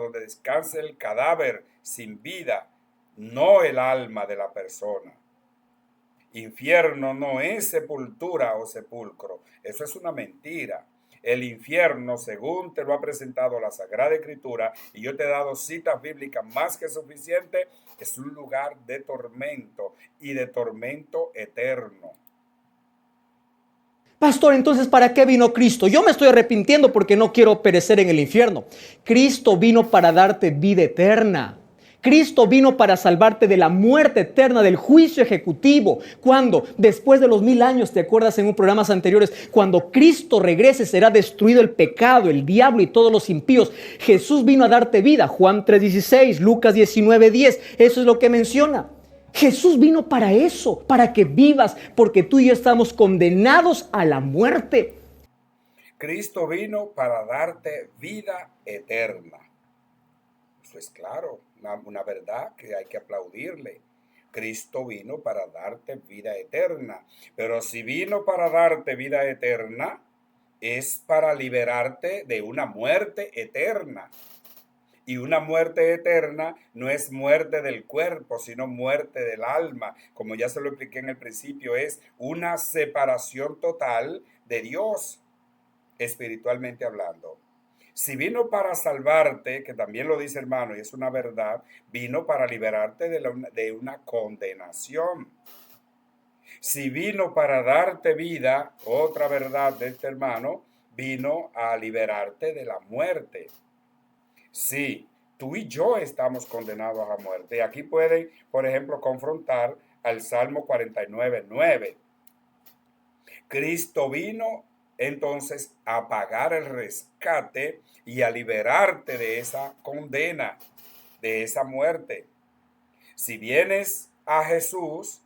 el cadáver sin vida, no el alma de la persona. Infierno no es sepultura o sepulcro, eso es una mentira. El infierno, según te lo ha presentado la Sagrada Escritura, y yo te he dado citas bíblicas más que suficientes, es un lugar de tormento y de tormento eterno. Pastor, entonces, ¿para qué vino Cristo? Yo me estoy arrepintiendo porque no quiero perecer en el infierno. Cristo vino para darte vida eterna. Cristo vino para salvarte de la muerte eterna, del juicio ejecutivo. Cuando, después de los 1000 años, ¿te acuerdas en un programas anteriores? Cuando Cristo regrese será destruido el pecado, el diablo y todos los impíos. Jesús vino a darte vida. Juan 3:16, Lucas 19:10. Eso es lo que menciona. Jesús vino para eso, para que vivas, porque tú y yo estamos condenados a la muerte. Cristo vino para darte vida eterna. Eso es claro, una verdad que hay que aplaudirle. Cristo vino para darte vida eterna. Pero si vino para darte vida eterna, es para liberarte de una muerte eterna. Y una muerte eterna no es muerte del cuerpo, sino muerte del alma. Como ya se lo expliqué en el principio, es una separación total de Dios, espiritualmente hablando. Si vino para salvarte, que también lo dice hermano, y es una verdad, vino para liberarte de una condenación. Si vino para darte vida, otra verdad de este hermano, vino a liberarte de la muerte. Sí, tú y yo estamos condenados a muerte. Y aquí pueden, por ejemplo, confrontar al Salmo 49:9. Cristo vino entonces a pagar el rescate y a liberarte de esa condena, de esa muerte. Si vienes a Jesús,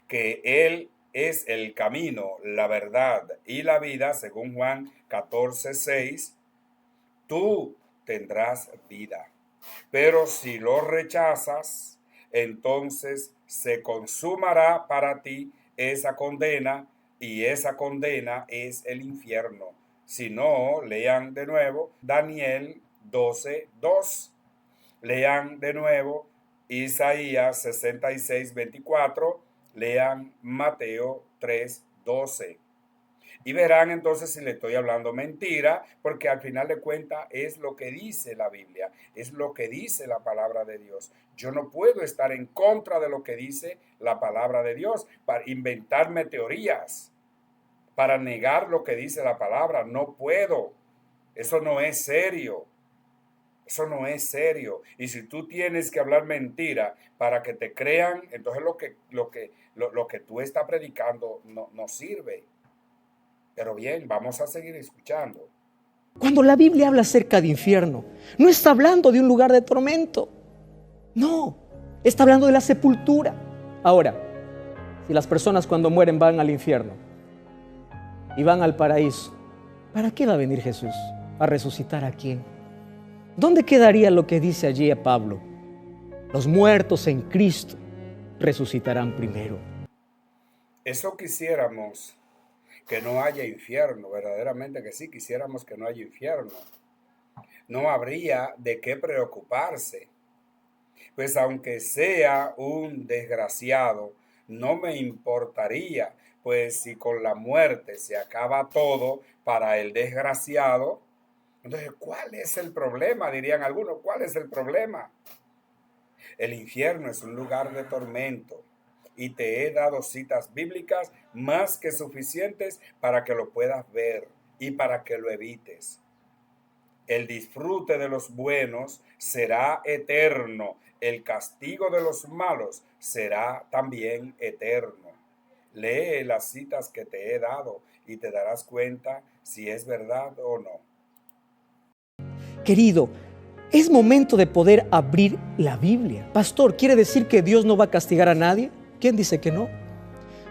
que Él es el camino, la verdad y la vida, según Juan 14:6, tú tendrás vida. Pero si lo rechazas, entonces se consumará para ti esa condena, y esa condena es el infierno. Si no, lean de nuevo Daniel 12:2. Lean de nuevo Isaías 66:24. Lean Mateo 3:12. Y verán entonces si le estoy hablando mentira, porque al final de cuentas es lo que dice la Biblia, es lo que dice la palabra de Dios. Yo no puedo estar en contra de lo que dice la palabra de Dios para inventarme teorías, para negar lo que dice la palabra. No puedo. Eso no es serio. Eso no es serio. Y si tú tienes que hablar mentira para que te crean, entonces lo que tú estás predicando no sirve. Pero bien, vamos a seguir escuchando. Cuando la Biblia habla acerca de infierno, no está hablando de un lugar de tormento. No, está hablando de la sepultura. Ahora, si las personas cuando mueren van al infierno y van al paraíso, ¿para qué va a venir Jesús? ¿A resucitar a quién? ¿Dónde quedaría lo que dice allí a Pablo? Los muertos en Cristo resucitarán primero. Eso quisiéramos, que no haya infierno, verdaderamente que sí, quisiéramos que no haya infierno. No habría de qué preocuparse, pues aunque sea un desgraciado, no me importaría, pues si con la muerte se acaba todo para el desgraciado, entonces, ¿cuál es el problema? Dirían algunos, ¿cuál es el problema? El infierno es un lugar de tormento y te he dado citas bíblicas más que suficientes para que lo puedas ver y para que lo evites. El disfrute de los buenos será eterno, el castigo de los malos será también eterno. Lee las citas que te he dado y te darás cuenta si es verdad o no. Querido, es momento de poder abrir la Biblia. Pastor, ¿quiere decir que Dios no va a castigar a nadie? ¿Quién dice que no?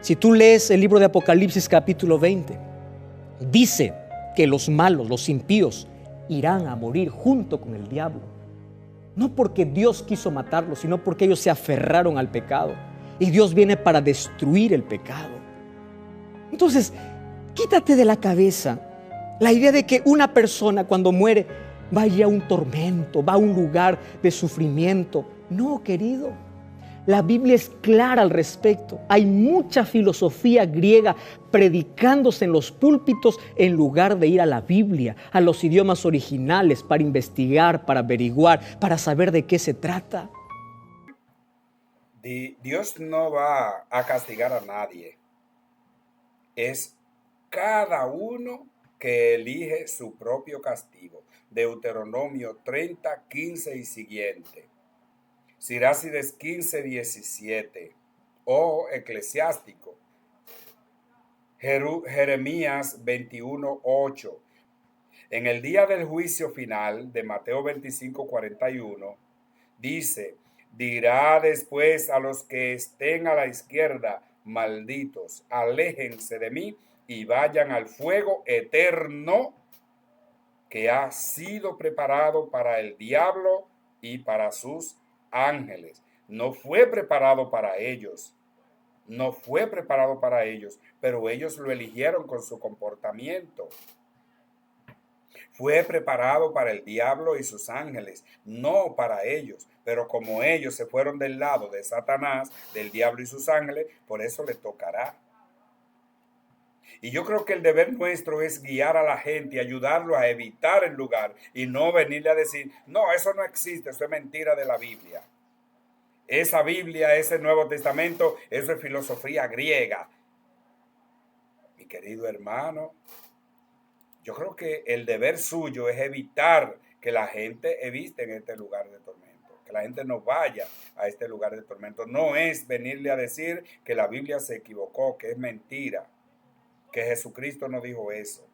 Si tú lees el libro de Apocalipsis capítulo 20, dice que los malos, los impíos, irán a morir junto con el diablo. No porque Dios quiso matarlos, sino porque ellos se aferraron al pecado. Y Dios viene para destruir el pecado. Entonces, quítate de la cabeza la idea de que una persona cuando muere vaya a un tormento, va a un lugar de sufrimiento. No, querido. La Biblia es clara al respecto. Hay mucha filosofía griega predicándose en los púlpitos en lugar de ir a la Biblia, a los idiomas originales para investigar, para averiguar, para saber de qué se trata. Dios no va a castigar a nadie. Es cada uno que elige su propio castigo. Deuteronomio 30, 15 y siguiente. Sirácides 15, 17. O Eclesiástico. Jeremías 21, 8. En el día del juicio final de Mateo 25, 41, dice: dirá después a los que estén a la izquierda, malditos, aléjense de mí y vayan al fuego eterno que ha sido preparado para el diablo y para sus ángeles. No fue preparado para ellos, no fue preparado para ellos, pero ellos lo eligieron con su comportamiento. Fue preparado para el diablo y sus ángeles, no para ellos. Pero como ellos se fueron del lado de Satanás, del diablo y sus ángeles, por eso le tocará. Y yo creo que el deber nuestro es guiar a la gente y ayudarlo a evitar el lugar y no venirle a decir: no, eso no existe, eso es mentira de la Biblia. Esa Biblia, ese Nuevo Testamento, eso es filosofía griega. Mi querido hermano, yo creo que el deber suyo es evitar que la gente evite en este lugar de tormento, que la gente no vaya a este lugar de tormento. No es venirle a decir que la Biblia se equivocó, que es mentira, que Jesucristo no dijo eso.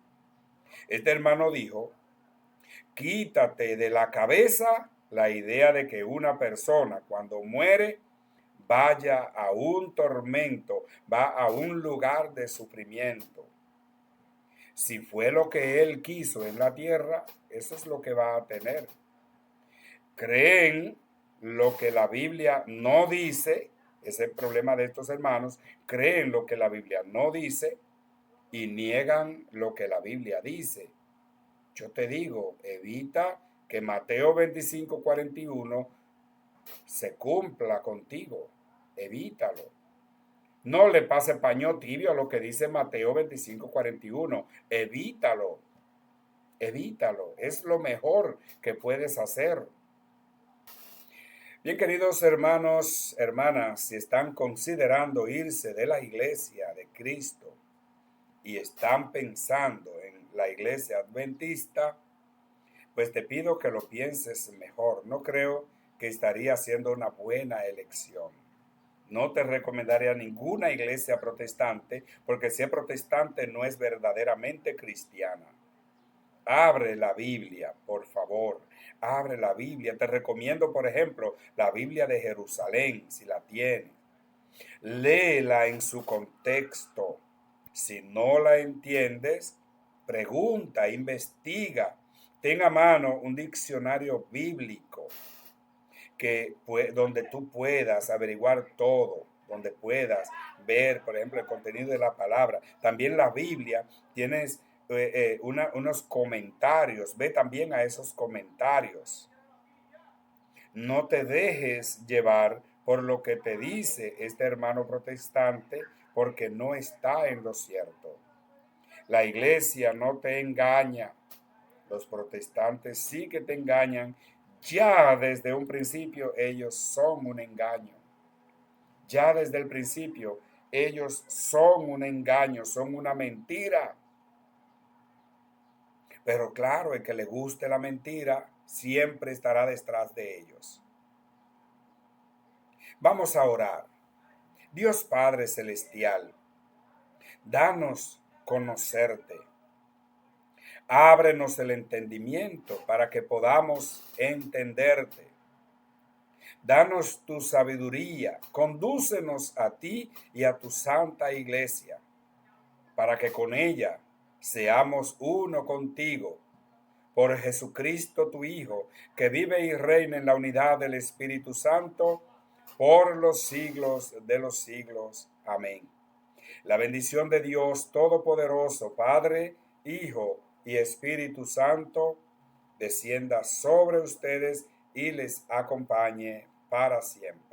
Este hermano dijo: quítate de la cabeza la idea de que una persona cuando muere vaya a un tormento, va a un lugar de sufrimiento. Si fue lo que él quiso en la tierra, eso es lo que va a tener. Creen lo que la Biblia no dice, ese es el problema de estos hermanos, creen lo que la Biblia no dice y niegan lo que la Biblia dice. Yo te digo, evita que Mateo 25, 41 se cumpla contigo, evítalo. No le pase paño tibio a lo que dice Mateo 25, 41. Evítalo. Evítalo. Es lo mejor que puedes hacer. Bien, queridos hermanos, hermanas, si están considerando irse de la iglesia de Cristo y están pensando en la iglesia adventista, pues te pido que lo pienses mejor. No creo que estaría haciendo una buena elección. No te recomendaría ninguna iglesia protestante, porque si es protestante no es verdaderamente cristiana. Abre la Biblia, por favor. Abre la Biblia. Te recomiendo, por ejemplo, la Biblia de Jerusalén, si la tienes. Léela en su contexto. Si no la entiendes, pregunta, investiga. Ten a mano un diccionario bíblico donde tú puedas averiguar todo, donde puedas ver, por ejemplo, el contenido de la palabra. También la Biblia tienes unos comentarios. Ve también a esos comentarios. No te dejes llevar por lo que te dice este hermano protestante, porque no está en lo cierto. La iglesia no te engaña. Los protestantes sí que te engañan. Ya desde un principio ellos son un engaño. Ya desde el principio ellos son un engaño, son una mentira. Pero claro, el que le guste la mentira siempre estará detrás de ellos. Vamos a orar. Dios Padre Celestial, danos conocerte. Ábrenos el entendimiento para que podamos entenderte. Danos tu sabiduría, condúcenos a ti y a tu santa iglesia, para que con ella seamos uno contigo. Por Jesucristo tu Hijo, que vive y reina en la unidad del Espíritu Santo, por los siglos de los siglos. Amén. La bendición de Dios Todopoderoso, Padre, Hijo y Espíritu Santo, descienda sobre ustedes y les acompañe para siempre.